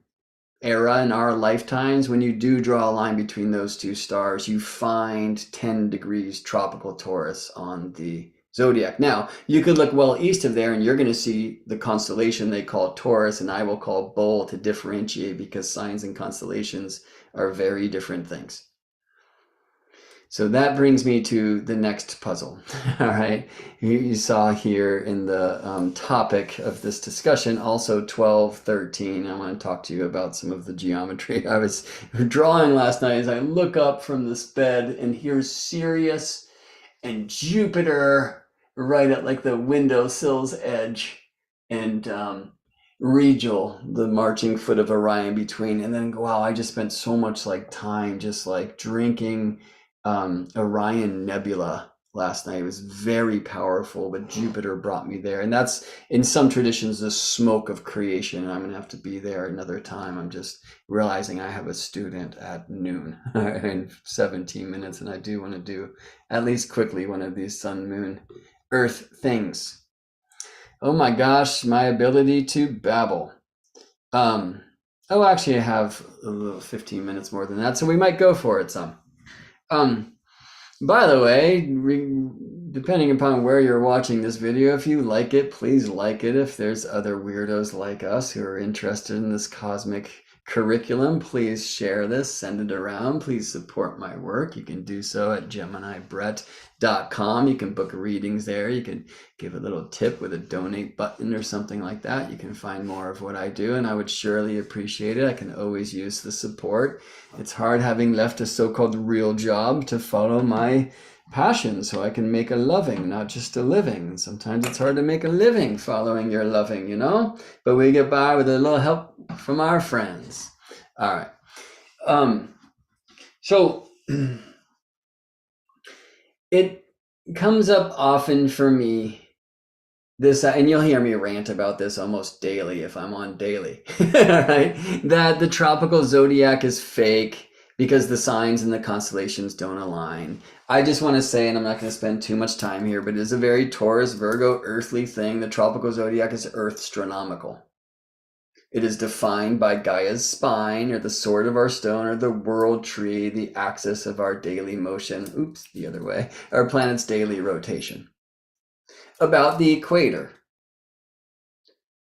era, in our lifetimes, when you do draw a line between those two stars, you find 10 degrees tropical Taurus on the zodiac. Now, you could look well east of there and you're going to see the constellation they call Taurus, and I will call Bull to differentiate, because signs and constellations are very different things. So that brings me to the next puzzle. All right. You saw here in the topic of this discussion, also 12:13. I want to talk to you about some of the geometry I was drawing last night as I look up from this bed, and here's Sirius and Jupiter right at like the windowsill's edge, and Regal, the marching foot of Orion between. And then, wow, I just spent so much like time just like drinking Orion Nebula last night. It was very powerful, but Jupiter brought me there. And that's, in some traditions, the smoke of creation. And I'm going to have to be there another time. I'm just realizing I have a student at noon in 17 minutes. And I do want to do, at least quickly, one of these sun, moon, earth things. Oh my gosh, my ability to babble. Oh, actually, I have a little 15 minutes more than that, so we might go for it some. By the way, depending upon where you're watching this video, if you like it, please like it. If there's other weirdos like us who are interested in this cosmic curriculum, please share this, send it around. Please support my work. You can do so at GeminiBrett.com. You can book readings there. You can give a little tip with a donate button or something like that. You can find more of what I do, and I would surely appreciate it. I can always use the support. It's hard having left a so-called real job to follow my passion so I can make a living, not just a living. Sometimes it's hard to make a living following your loving, you know, but we get by with a little help from our friends. All right. So it comes up often for me, this, and you'll hear me rant about this almost daily if I'm on daily, right? That the tropical zodiac is fake because the signs and the constellations don't align. I just want to say, and I'm not going to spend too much time here, but it is a very Taurus, Virgo, earthly thing. The tropical zodiac is earth-stronomical. It is defined by Gaia's spine, or the sword of our stone, or the world tree, the axis of our daily motion. Oops, the other way. Our planet's daily rotation. About the equator,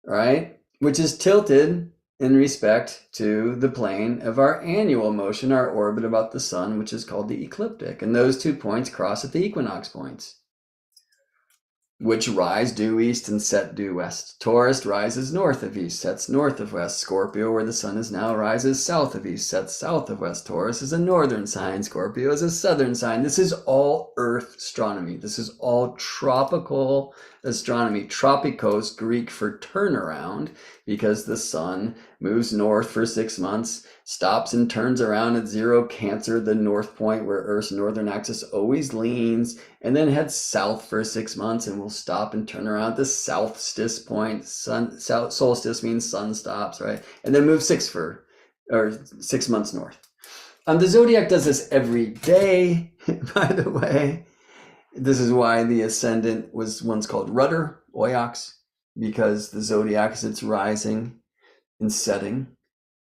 right? Which is tilted in respect to the plane of our annual motion, our orbit about the sun, which is called the ecliptic. And those 2 points cross at the equinox points, which rise due east and set due west. Taurus rises north of east, sets north of west. Scorpio, where the sun is now, rises south of east, sets south of west. Taurus is a northern sign. Scorpio is a southern sign. This is all earth astronomy. This is all tropical astronomy. Tropikos, Greek for turnaround, because the sun moves north for 6 months, stops and turns around at 0 Cancer, the north point where Earth's northern axis always leans, and then heads south for 6 months and will stop and turn around at the solstice point. Solstice means sun stops, right? And then move 6 months north. The zodiac does this every day, by the way. This is why the ascendant was once called rudder, oiox, because the zodiac, as it's rising and setting,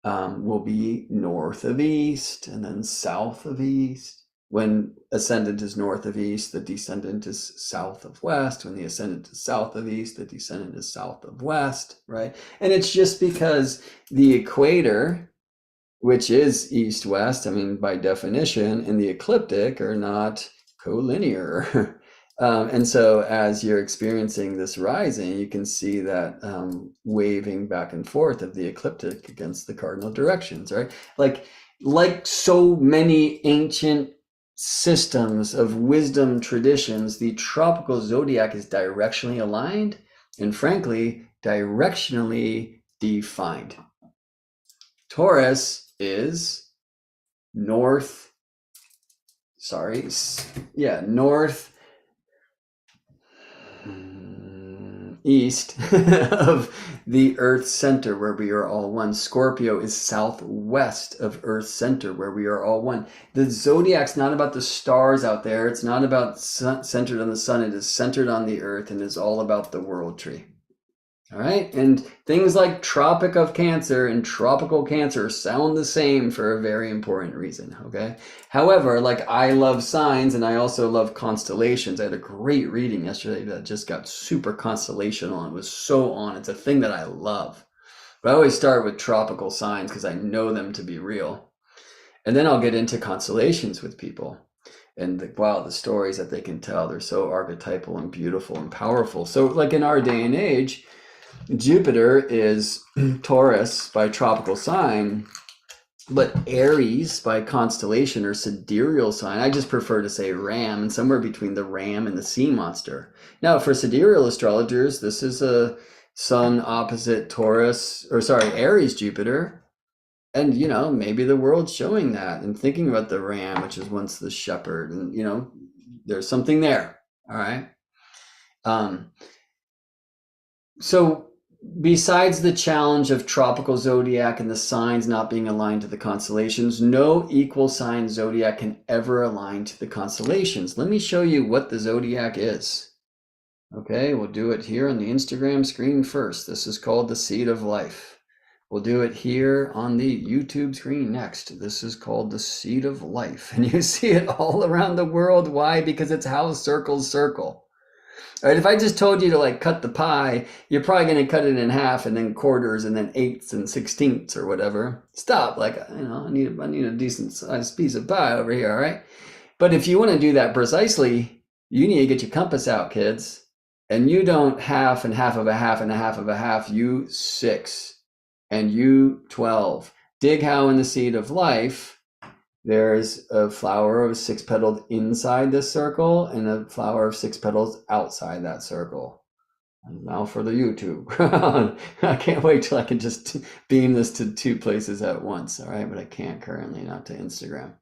will be north of east and then south of east. When ascendant is north of east, the descendant is south of west. When the ascendant is south of east, the descendant is south of west, right? And it's just because the equator, which is east-west, I mean, by definition, and the ecliptic are not collinear. And so as you're experiencing this rising, you can see that waving back and forth of the ecliptic against the cardinal directions, right? Like so many ancient systems of wisdom traditions, the tropical zodiac is directionally aligned and, frankly, directionally defined. Taurus is north east of the Earth center, where we are all one. Scorpio is southwest of Earth center, where we are all one. The zodiac's not about the stars out there. It's not about centered on the sun. It is centered on the Earth and is all about the world tree. All right, and things like Tropic of Cancer and Tropical Cancer sound the same for a very important reason, okay? However, like, I love signs and I also love constellations. I had a great reading yesterday that just got super constellational and was so on. It's a thing that I love. But I always start with tropical signs because I know them to be real. And then I'll get into constellations with people. And the stories that they can tell, they're so archetypal and beautiful and powerful. So like in our day and age, Jupiter is Taurus by tropical sign, but Aries by constellation or sidereal sign. I just prefer to say Ram, and somewhere between the Ram and the Sea Monster. Now, for sidereal astrologers, this is a Sun opposite Aries Jupiter. And, you know, maybe the world's showing that and thinking about the Ram, which is once the shepherd. And, you know, there's something there. All right. So besides the challenge of tropical zodiac and the signs not being aligned to the constellations, no equal sign zodiac can ever align to the constellations. Let me show you what the zodiac is. Okay, we'll do it here on the Instagram screen first. This is called the seed of life. We'll do it here on the YouTube screen next. This is called the seed of life. And you see it all around the world. Why? Because it's how circles circle. All right, if I just told you to like cut the pie, you're probably going to cut it in half and then quarters and then eighths and sixteenths or whatever. Stop, like, you know, I need a decent sized piece of pie over here, all right? But if you want to do that precisely, you need to get your compass out, kids. And you don't half and half of a half and a half of a half, you 6 and you 12. Dig how in the seed of life, there's a flower of 6 petals inside this circle and a flower of 6 petals outside that circle. And now for the YouTube. I can't wait till I can just beam this to 2 places at once, all right? But I can't currently, not to Instagram.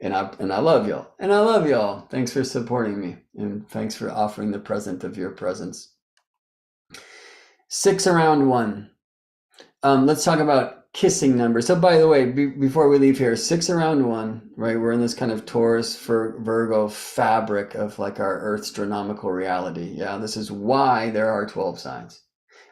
And I love y'all. And I love y'all. Thanks for supporting me. And thanks for offering the present of your presence. 6 around 1. Let's talk about kissing numbers. So by the way, before we leave here, 6 around 1, right? We're in this kind of Taurus for Virgo fabric of like our Earth astronomical reality. Yeah, this is why there are 12 signs.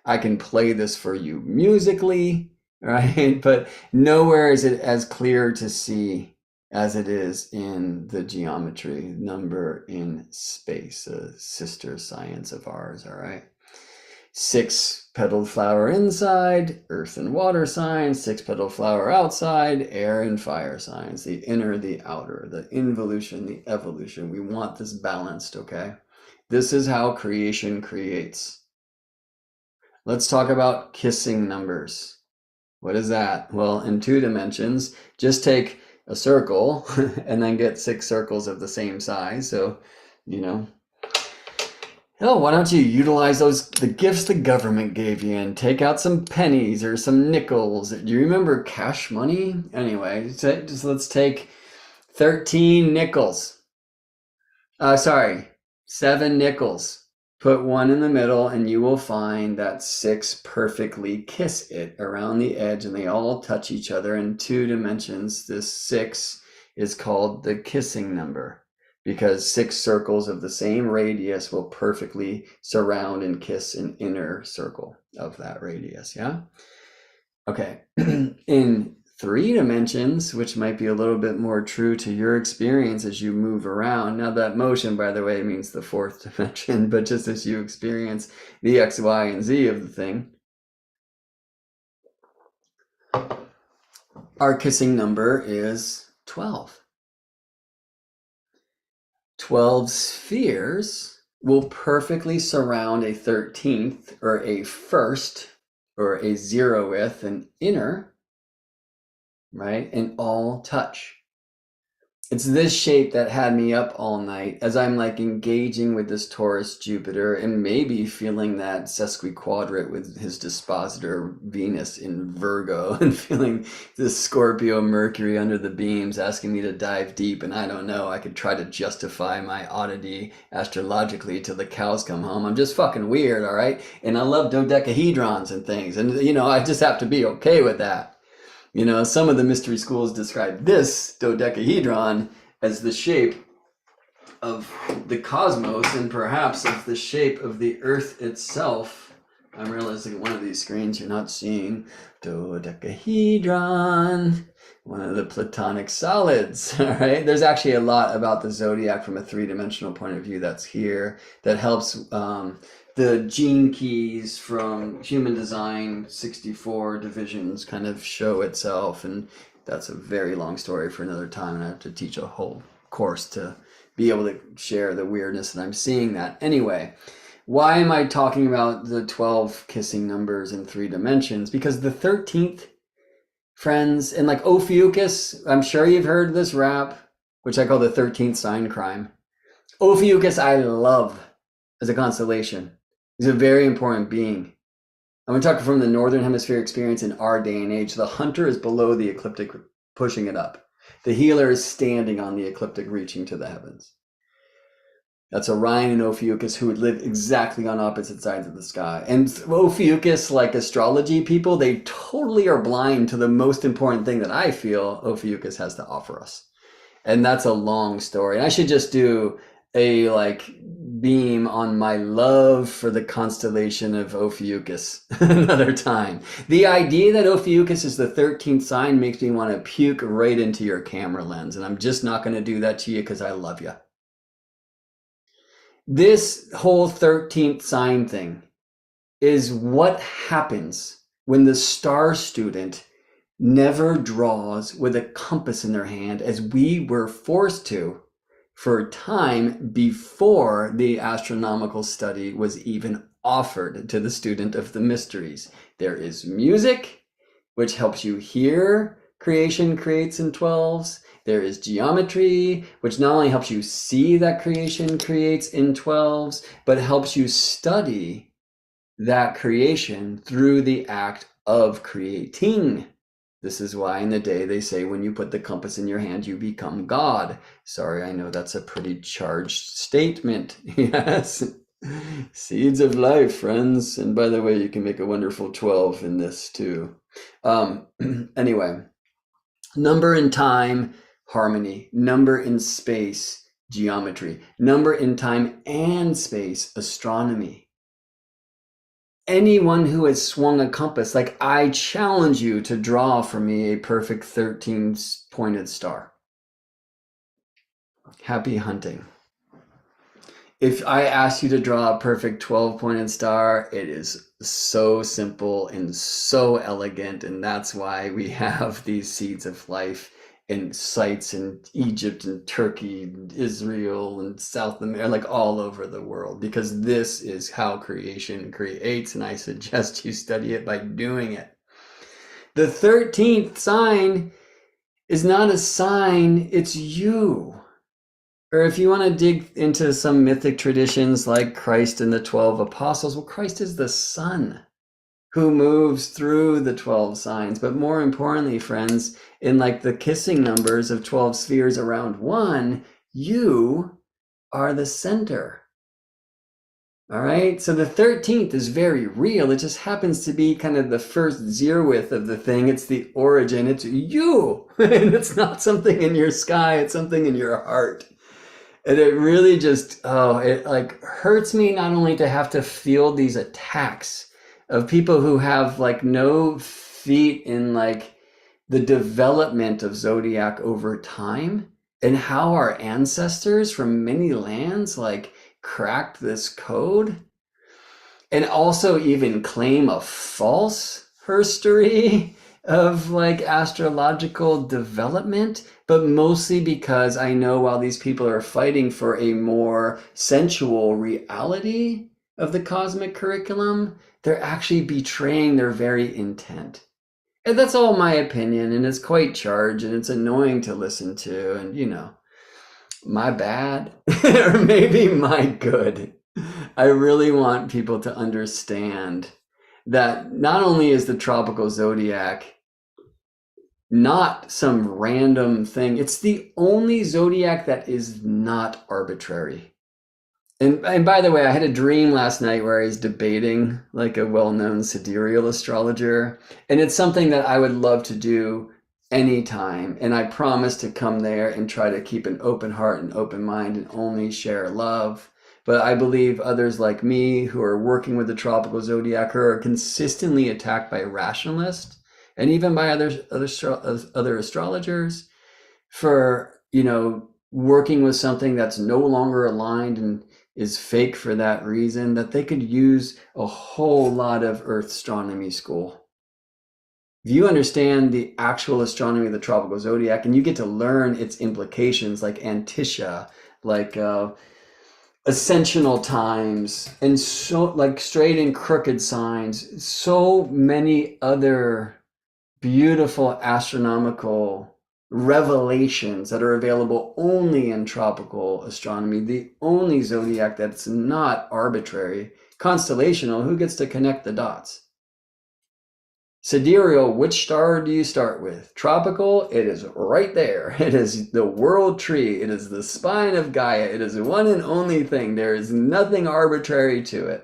I can play this for you musically, right? But nowhere is it as clear to see as it is in the geometry, number in space, a sister science of ours, all right? 6 petaled flower inside, earth and water signs, 6 petaled flower outside, air and fire signs, the inner, the outer, the involution, the evolution. We want this balanced, okay? This is how creation creates. Let's talk about kissing numbers. What is that? Well, in 2 dimensions, just take a circle and then get 6 circles of the same size. So, you know, hell, why don't you utilize the gifts the government gave you and take out some pennies or some nickels? Do you remember cash money? Anyway, just let's take 13 nickels. 7 nickels. Put 1 in the middle and you will find that 6 perfectly kiss it around the edge and they all touch each other in 2 dimensions. This 6 is called the kissing number because 6 circles of the same radius will perfectly surround and kiss an inner circle of that radius, yeah? Okay, in 3 dimensions, which might be a little bit more true to your experience as you move around. Now that motion, by the way, means the 4th dimension, but just as you experience the X, Y, and Z of the thing. Our kissing number is 12. 12 spheres will perfectly surround a 13th or a 1st or a 0th, an inner, right? And all touch. It's this shape that had me up all night as I'm like engaging with this Taurus Jupiter and maybe feeling that sesquiquadrate with his dispositor Venus in Virgo and feeling this Scorpio Mercury under the beams asking me to dive deep. And I don't know, I could try to justify my oddity astrologically till the cows come home. I'm just fucking weird, all right? And I love dodecahedrons and things. And, you know, I just have to be okay with that. You know, some of the mystery schools describe this dodecahedron as the shape of the cosmos and perhaps of the shape of the Earth itself. I'm realizing one of these screens you're not seeing. Dodecahedron, one of the Platonic solids, all right? There's actually a lot about the zodiac from a 3-dimensional point of view that's here that helps the gene keys from human design 64 divisions kind of show itself, and that's a very long story for another time, and I have to teach a whole course to be able to share the weirdness that I'm seeing that. Anyway, why am I talking about the 12 kissing numbers in 3 dimensions? Because the 13th, friends, and like Ophiuchus, I'm sure you've heard this rap, which I call the 13th sign crime. Ophiuchus I love as a constellation. He's a very important being. I'm going to talk from the Northern Hemisphere experience in our day and age. The hunter is below the ecliptic, pushing it up. The healer is standing on the ecliptic, reaching to the heavens. That's Orion and Ophiuchus, who would live exactly on opposite sides of the sky. And Ophiuchus, like astrology people, they totally are blind to the most important thing that I feel Ophiuchus has to offer us. And that's a long story. And I should just do a beam on my love for the constellation of Ophiuchus another time. The idea that Ophiuchus is the 13th sign makes me want to puke right into your camera lens. And I'm just not going to do that to you because I love you. This whole 13th sign thing is what happens when the star student never draws with a compass in their hand, as we were forced to for a time before the astronomical study was even offered to the student of the mysteries. There is music, which helps you hear creation creates in 12s. There is geometry, which not only helps you see that creation creates in 12s, but helps you study that creation through the act of creating. This is why in the day they say when you put the compass in your hand, you become God. Sorry, I know that's a pretty charged statement. Yes. Seeds of life, friends. And by the way, you can make a wonderful 12 in this too. Anyway, number in time, harmony. Number in space, geometry. Number in time and space, astronomy. Anyone who has swung a compass, like I challenge you to draw for me a perfect 13-pointed star. Happy hunting. If I ask you to draw a perfect 12-pointed star, it is so simple and so elegant, and that's why we have these seeds of life and sites in Egypt and Turkey and Israel and South America, like all over the world, because this is how creation creates, and I suggest you study it by doing it. The 13th sign is not a sign, it's you. Or if you want to dig into some mythic traditions like Christ and the 12 apostles, well, Christ is the sun who moves through the 12 signs. But more importantly, friends, in like the kissing numbers of 12 spheres around 1, you are the center. All right, so the 13th is very real. It just happens to be kind of the first zeroth of the thing. It's the origin. It's you. And it's not something in your sky. It's something in your heart. And it really just, it like hurts me not only to have to field these attacks of people who have like no feet in like the development of zodiac over time and how our ancestors from many lands like cracked this code and also even claim a false history of like astrological development, but mostly because I know while these people are fighting for a more sensual reality of the cosmic curriculum, they're actually betraying their very intent. And that's all my opinion, and it's quite charged, and it's annoying to listen to, and you know, my bad, or maybe my good. I really want people to understand that not only is the tropical zodiac not some random thing, it's the only zodiac that is not arbitrary. And by the way, I had a dream last night where I was debating like a well-known sidereal astrologer, and it's something that I would love to do anytime. And I promise to come there and try to keep an open heart and open mind and only share love. But I believe others like me who are working with the tropical zodiac who are consistently attacked by rationalists and even by other astrologers for, you know, working with something that's no longer aligned and is fake for that reason, that they could use a whole lot of Earth astronomy school. If you understand the actual astronomy of the tropical zodiac and you get to learn its implications like Antisha, like ascensional times, and so like straight and crooked signs, so many other beautiful astronomical revelations that are available only in tropical astronomy, the only zodiac that's not arbitrary, constellational, who gets to connect the dots? Sidereal, which star do you start with? Tropical, it is right there. It is the world tree. It is the spine of Gaia. It is the one and only thing. There is nothing arbitrary to it.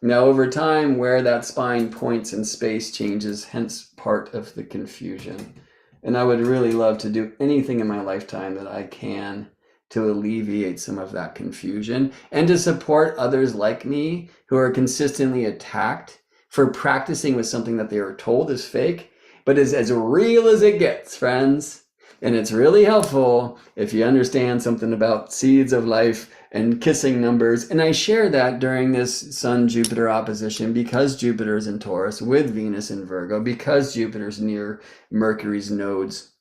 Now, over time, where that spine points in space changes, hence part of the confusion. And I would really love to do anything in my lifetime that I can to alleviate some of that confusion and to support others like me who are consistently attacked for practicing with something that they are told is fake, but is as real as it gets, friends. And it's really helpful if you understand something about seeds of life and kissing numbers. And I share that during this Sun-Jupiter opposition because Jupiter is in Taurus with Venus in Virgo, because Jupiter's near Mercury's nodes.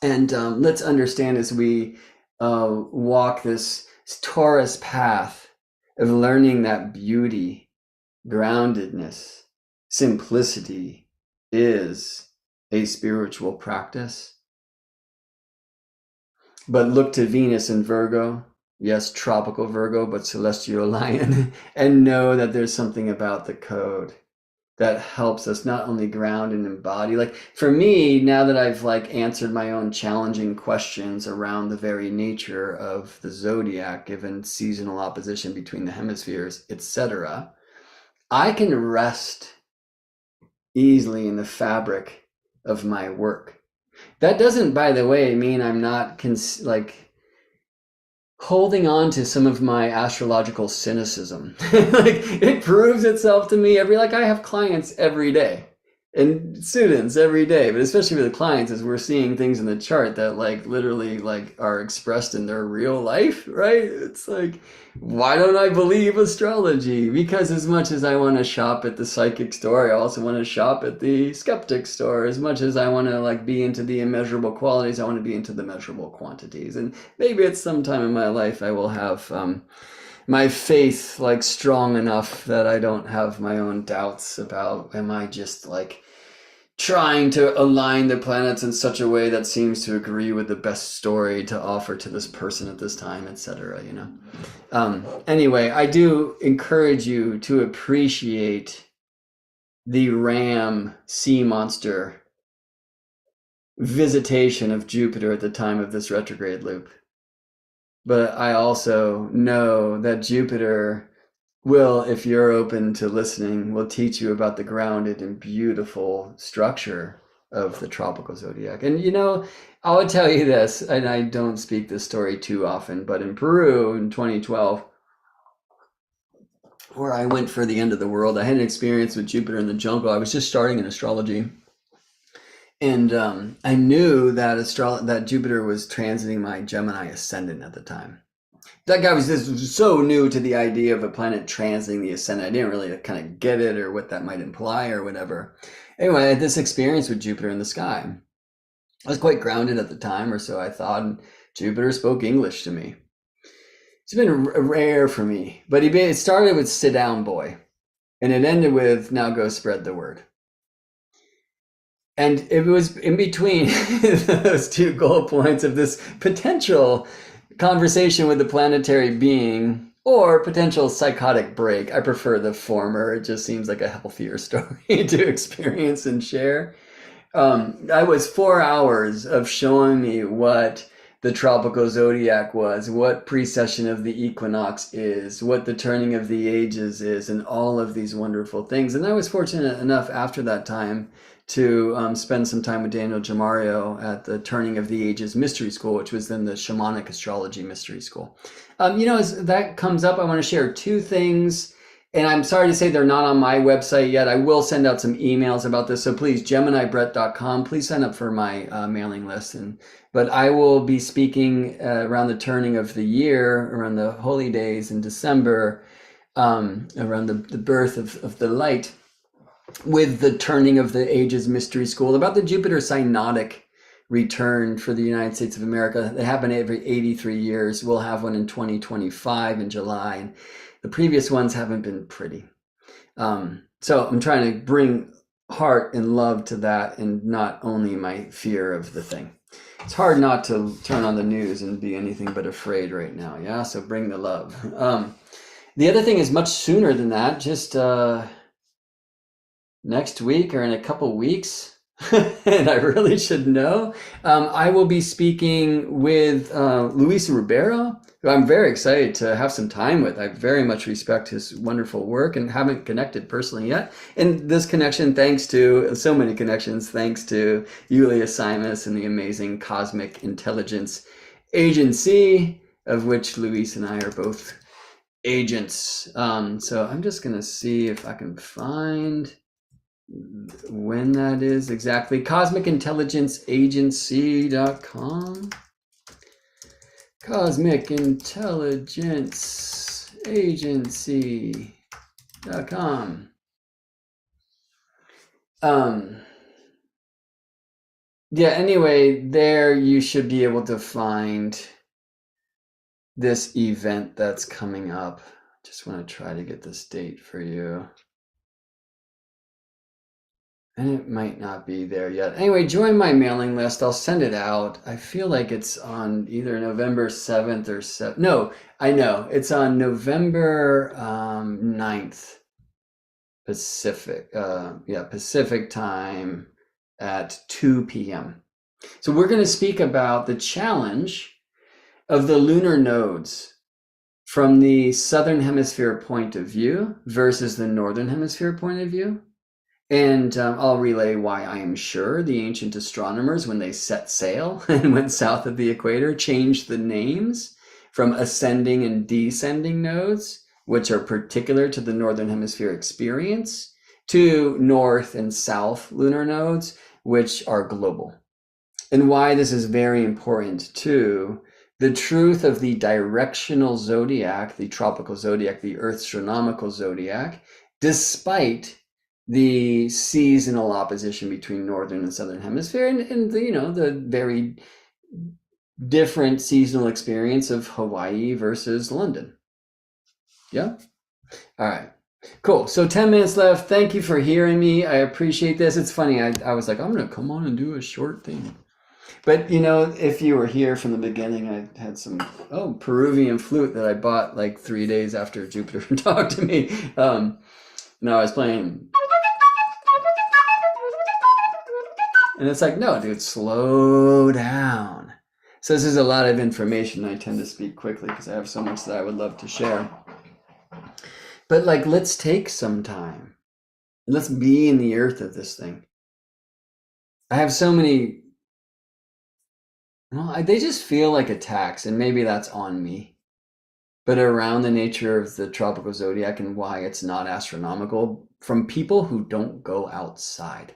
And let's understand as we walk this Taurus path of learning that beauty, groundedness, simplicity is a spiritual practice. But look to Venus in Virgo, yes, tropical Virgo, but celestial lion, and know that there's something about the code that helps us not only ground and embody. Like for me, now that I've answered my own challenging questions around the very nature of the zodiac, given seasonal opposition between the hemispheres, etc., I can rest easily in the fabric of my work. That doesn't, by the way, mean I'm not holding on to some of my astrological cynicism. It proves itself to me I have clients every day and students every day, but especially with the clients as we're seeing things in the chart that literally are expressed in their real life, right? It's why don't I believe astrology? Because as much as I want to shop at the psychic store, I also want to shop at the skeptic store. As much as I want to be into the immeasurable qualities, I want to be into the measurable quantities. And maybe at some time in my life I will have my faith strong enough that I don't have my own doubts about, am I just trying to align the planets in such a way that seems to agree with the best story to offer to this person at this time, etc. Anyway, I do encourage you to appreciate the ram sea monster visitation of Jupiter at the time of this retrograde loop. But I also know that Jupiter will, if you're open to listening, will teach you about the grounded and beautiful structure of the tropical zodiac. And I would tell you this, and I don't speak this story too often, but in Peru in 2012, where I went for the end of the world, I had an experience with Jupiter in the jungle. I was just starting in astrology. And I knew that Jupiter was transiting my Gemini ascendant at the time. That guy was just so new to the idea of a planet transiting the ascendant. I didn't really kind of get it or what that might imply or whatever. Anyway, I had this experience with Jupiter in the sky. I was quite grounded at the time, or so I thought, and Jupiter spoke English to me. It's been rare for me, but it started with "sit down, boy," and it ended with "now go spread the word." And it was in between those two goal points of this potential conversation with the planetary being or potential psychotic break. I prefer the former. It just seems like a healthier story to experience and share. I was 4 hours of showing me what the tropical zodiac was, what precession of the equinox is, what the turning of the ages is, and all of these wonderful things. And I was fortunate enough after that time to spend some time with Daniel Jamario at the Turning of the Ages Mystery School, which was then the Shamanic Astrology Mystery School. As that comes up, I want to share two things. And I'm sorry to say they're not on my website yet. I will send out some emails about this. So please, GeminiBrett.com. Please sign up for my mailing list. But I will be speaking around the turning of the year, around the holy days in December, around the birth of the light, with the Turning of the Ages Mystery School, about the Jupiter Synodic return for the United States of America. They happen every 83 years. We'll have one in 2025 in July. And the previous ones haven't been pretty. So I'm trying to bring heart and love to that and not only my fear of the thing. It's hard not to turn on the news and be anything but afraid right now. Yeah, so bring the love. The other thing is much sooner than that. Just next week or in a couple weeks, and I really should know, I will be speaking with Luis Ribeiro, who I'm very excited to have some time with. I very much respect his wonderful work and haven't connected personally yet. And this connection, thanks to so many connections, thanks to Julius Simus and the amazing Cosmic Intelligence Agency, of which Luis and I are both agents. So I'm just going to see if I can find when that is exactly. CosmicIntelligenceAgency.com. CosmicIntelligenceAgency.com. Yeah, anyway, there you should be able to find this event that's coming up. Just want to try to get this date for you. And it might not be there yet. Anyway, join my mailing list. I'll send it out. I feel like it's on either November 7th or 7th. No, I know. It's on November 9th Pacific. Pacific time at 2 p.m. So we're going to speak about the challenge of the lunar nodes from the southern hemisphere point of view versus the northern hemisphere point of view. And I'll relay why I am sure the ancient astronomers, when they set sail and went south of the equator, changed the names from ascending and descending nodes, which are particular to the northern hemisphere experience, to north and south lunar nodes, which are global. And why this is very important too. The truth of the directional zodiac, the tropical zodiac, the Earth astronomical zodiac, despite the seasonal opposition between northern and southern hemisphere, and the very different seasonal experience of Hawaii versus London. Yeah. All right. Cool. So 10 minutes left. Thank you for hearing me. I appreciate this. It's funny. I was like, I'm going to come on and do a short thing. But, if you were here from the beginning, I had some, Peruvian flute that I bought like 3 days after Jupiter talked to me. I was playing. And it's like, no, dude, slow down. So this is a lot of information. I tend to speak quickly because I have so much that I would love to share. But let's take some time. Let's be in the earth of this thing. I have so many, they just feel like attacks, and maybe that's on me. But around the nature of the tropical zodiac and why it's not astronomical, from people who don't go outside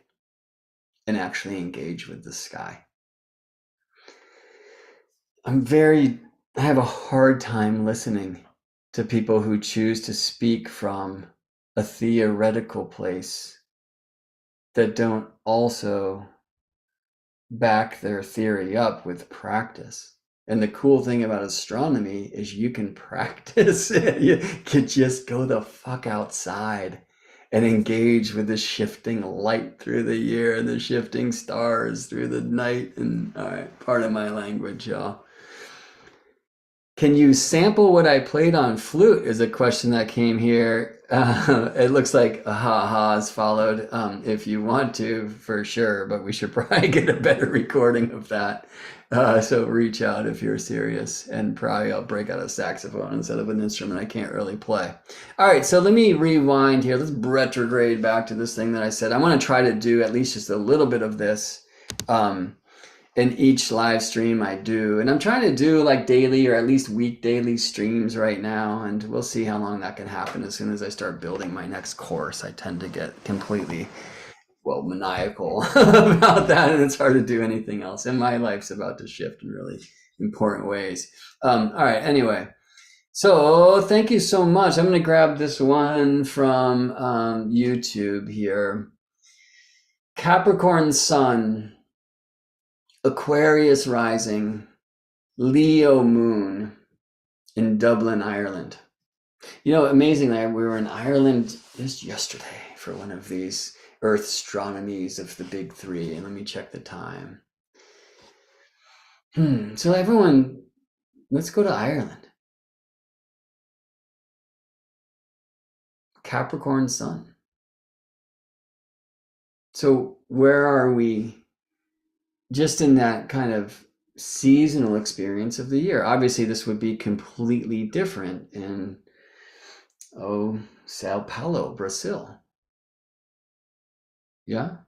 and actually engage with the sky. I have a hard time listening to people who choose to speak from a theoretical place that don't also back their theory up with practice. And the cool thing about astronomy is you can practice it. You can just go the fuck outside and engage with the shifting light through the year and the shifting stars through the night. And all right, part of my language, y'all. Can you sample what I played on flute is a question that came here. It looks like a ha-has followed. If you want to, for sure, but we should probably get a better recording of that. So reach out if you're serious, and probably I'll break out a saxophone instead of an instrument I can't really play. All right, so let me rewind here. Let's retrograde back to this thing that I said. I want to try to do at least just a little bit of this in each live stream I do. And I'm trying to do daily or at least week daily streams right now. And we'll see how long that can happen as soon as I start building my next course. I tend to get completely, maniacal about that. And it's hard to do anything else. And my life's about to shift in really important ways. All right. Anyway. So thank you so much. I'm going to grab this one from YouTube here. Capricorn Sun, Aquarius rising, Leo moon in Dublin, Ireland. Amazingly, we were in Ireland just yesterday for one of these Earth astronomies of the big three. And let me check the time. So everyone, let's go to Ireland. Capricorn Sun. So where are we just in that kind of seasonal experience of the year? Obviously, this would be completely different in, Sao Paulo, Brazil. Yeah.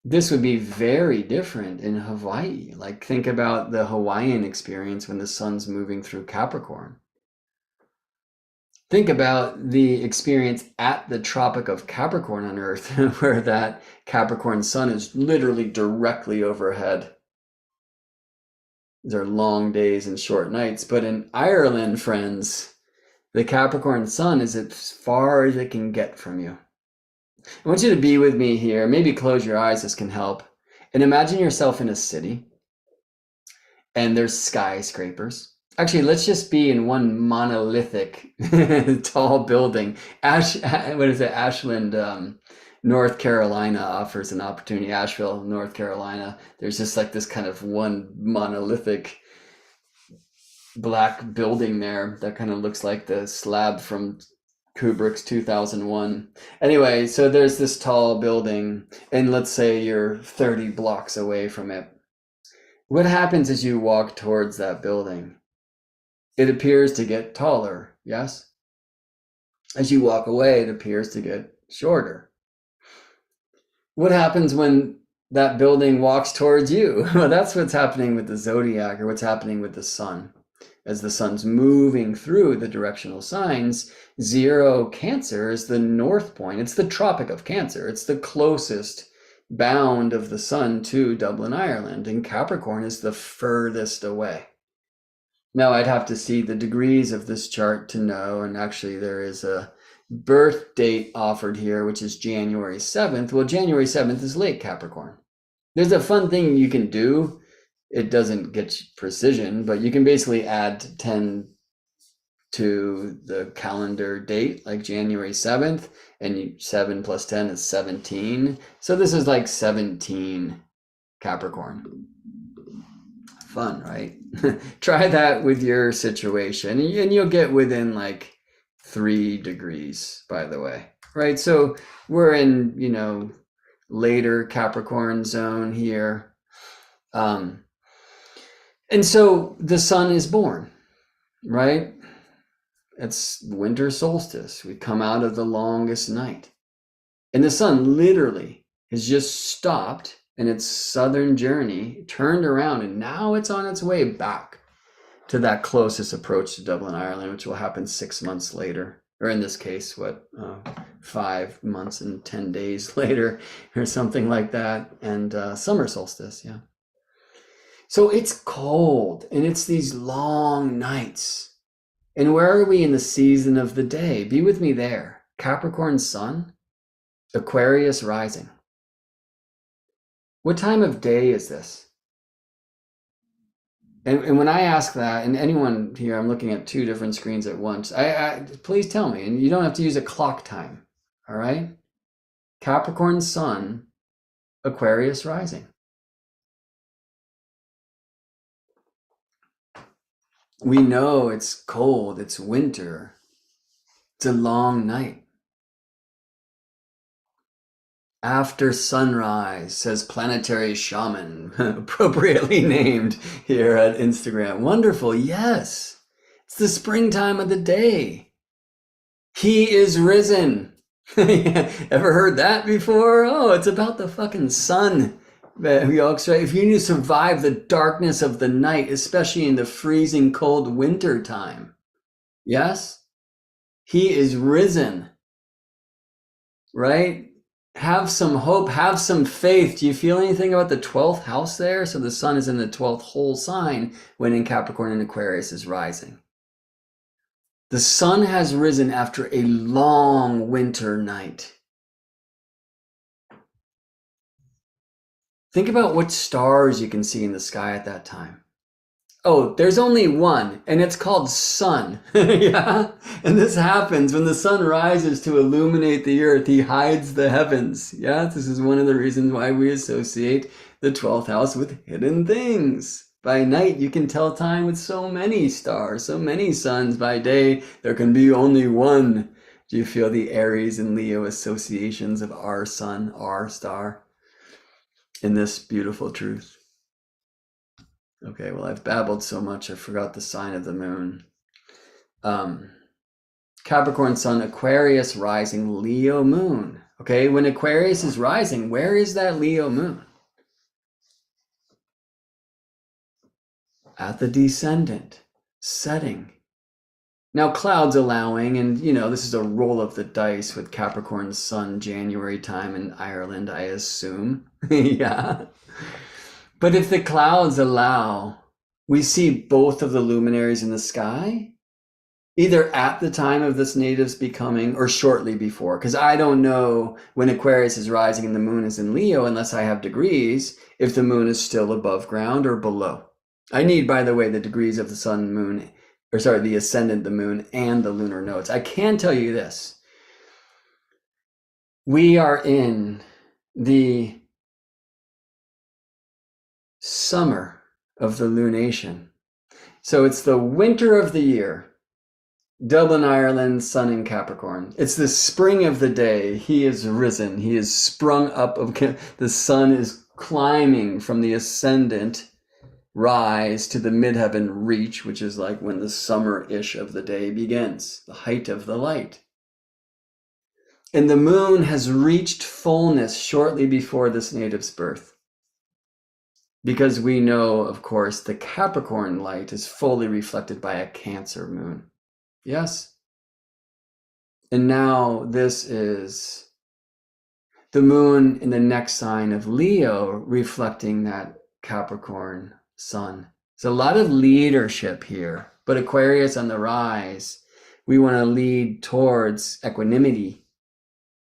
This would be very different in Hawaii. Like, think about the Hawaiian experience when the sun's moving through Capricorn. Think about the experience at the Tropic of Capricorn on Earth, where that Capricorn sun is literally directly overhead. They're long days and short nights. But in Ireland, friends, the Capricorn sun is as far as it can get from you. I want you to be with me here. Maybe close your eyes, this can help. And imagine yourself in a city, and there's skyscrapers. Actually, let's just be in one monolithic tall building. Ashland, North Carolina offers an opportunity. Asheville, North Carolina. There's just like this kind of one monolithic black building there that kind of looks like the slab from Kubrick's 2001. Anyway, so there's this tall building, and let's say you're 30 blocks away from it. What happens as you walk towards that building? It appears to get taller, yes? As you walk away, it appears to get shorter. What happens when that building walks towards you? Well, that's what's happening with the zodiac, or what's happening with the sun. As the sun's moving through the directional signs, 0 Cancer is the north point. It's the Tropic of Cancer. It's the closest bound of the sun to Dublin, Ireland, and Capricorn is the furthest away. Now, I'd have to see the degrees of this chart to know, and actually there is a birth date offered here, which is January 7th. Well, January 7th is late Capricorn. There's a fun thing you can do. It doesn't get precision, but you can basically add 10 to the calendar date, like January 7th, and 7 plus 10 is 17. So this is like 17 Capricorn. Fun, right? Try that with your situation, and you'll get within like 3 degrees, by the way, right? So we're in, later Capricorn zone here. And so the sun is born, right? It's winter solstice. We come out of the longest night. And the sun literally has just stopped in its southern journey, turned around, and now it's on its way back to that closest approach to Dublin, Ireland, which will happen 6 months later. Or in this case, 5 months and 10 days later, or something like that. And summer solstice, yeah. So it's cold, and it's these long nights. And where are we in the season of the day? Be with me there. Capricorn sun, Aquarius rising. What time of day is this? And when I ask that, and anyone here, I'm looking at 2 different screens at once, please tell me, and you don't have to use a clock time, all right? Capricorn sun, Aquarius rising. We know it's cold, it's winter, it's a long night. After sunrise, says planetary shaman, appropriately named here at Instagram. Wonderful, yes. It's the springtime of the day. He is risen. Ever heard that before? Oh, it's about the fucking sun. If you need to survive the darkness of the night, especially in the freezing cold winter time, yes, he is risen, right? Have some hope, have some faith. Do you feel anything about the 12th house there? So the sun is in the 12th whole sign when in Capricorn and Aquarius is rising. The sun has risen after a long winter night. Think about what stars you can see in the sky at that time. Oh, there's only one, and it's called sun. Yeah? And this happens when the sun rises to illuminate the earth. He hides the heavens. Yeah? This is one of the reasons why we associate the 12th house with hidden things. By night, you can tell time with so many stars, so many suns. By day, there can be only one. Do you feel the Aries and Leo associations of our sun, our star, in this beautiful truth? Okay, well, I've babbled so much, I forgot the sign of the moon. Capricorn sun, Aquarius rising, Leo moon. Okay, when Aquarius is rising, where is that Leo moon? At the descendant, setting. Now, clouds allowing, and this is a roll of the dice with Capricorn sun January time in Ireland, I assume. Yeah. But if the clouds allow, we see both of the luminaries in the sky, either at the time of this native's becoming or shortly before. Because I don't know when Aquarius is rising and the moon is in Leo, unless I have degrees, if the moon is still above ground or below. I need, by the way, the degrees of the sun, moon, the ascendant, the moon, and the lunar nodes. I can tell you this. We are in the summer of the lunation. So it's the winter of the year. Dublin, Ireland, sun in Capricorn. It's the spring of the day. He is risen. He is sprung up. The sun is climbing from the ascendant rise to the midheaven reach, which is like when the summer-ish of the day begins, the height of the light. And the moon has reached fullness shortly before this native's birth. Because we know, of course, the Capricorn light is fully reflected by a Cancer moon. Yes? And now this is the moon in the next sign of Leo, reflecting that Capricorn sun. There's a lot of leadership here, but Aquarius on the rise. We want to lead towards equanimity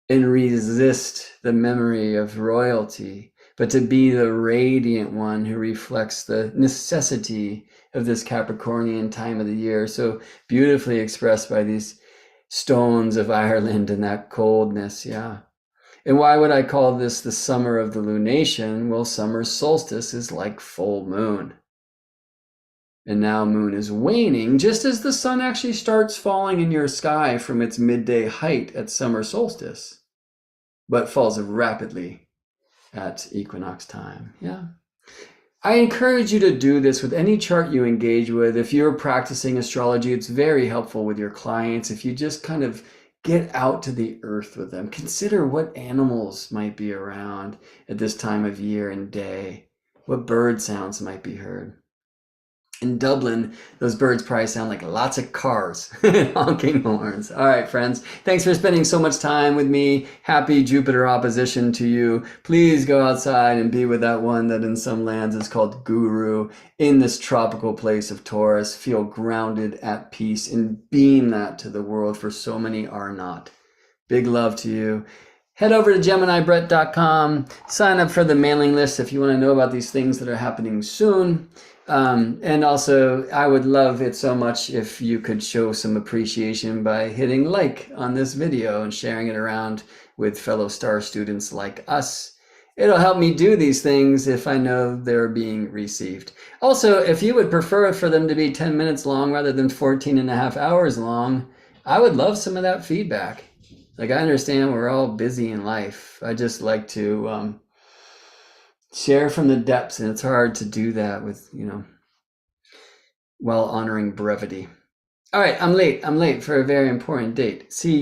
and resist the memory of royalty, but to be the radiant one who reflects the necessity of this Capricornian time of the year, so beautifully expressed by these stones of Ireland and that coldness, yeah. And why would I call this the summer of the lunation? Well, summer solstice is like full moon. And now moon is waning, just as the sun actually starts falling in your sky from its midday height at summer solstice, but falls rapidly at equinox time, yeah. I encourage you to do this with any chart you engage with. If you're practicing astrology, it's very helpful with your clients. If you just kind of get out to the earth with them, consider what animals might be around at this time of year and day, what bird sounds might be heard. In Dublin, those birds probably sound like lots of cars and honking horns. All right, friends, thanks for spending so much time with me. Happy Jupiter opposition to you. Please go outside and be with that one that in some lands is called Guru in this tropical place of Taurus. Feel grounded, at peace, and beam that to the world, for so many are not. Big love to you. Head over to GeminiBrett.com. Sign up for the mailing list if you want to know about these things that are happening soon. And also, I would love it so much if you could show some appreciation by hitting like on this video and sharing it around with fellow STAR students like us. It'll help me do these things if I know they're being received. Also, if you would prefer for them to be 10 minutes long rather than 14 and a half hours long, I would love some of that feedback. Like, I understand we're all busy in life. I just like to share from the depths, and it's hard to do that with, while honoring brevity. All right, I'm late for a very important date. See you.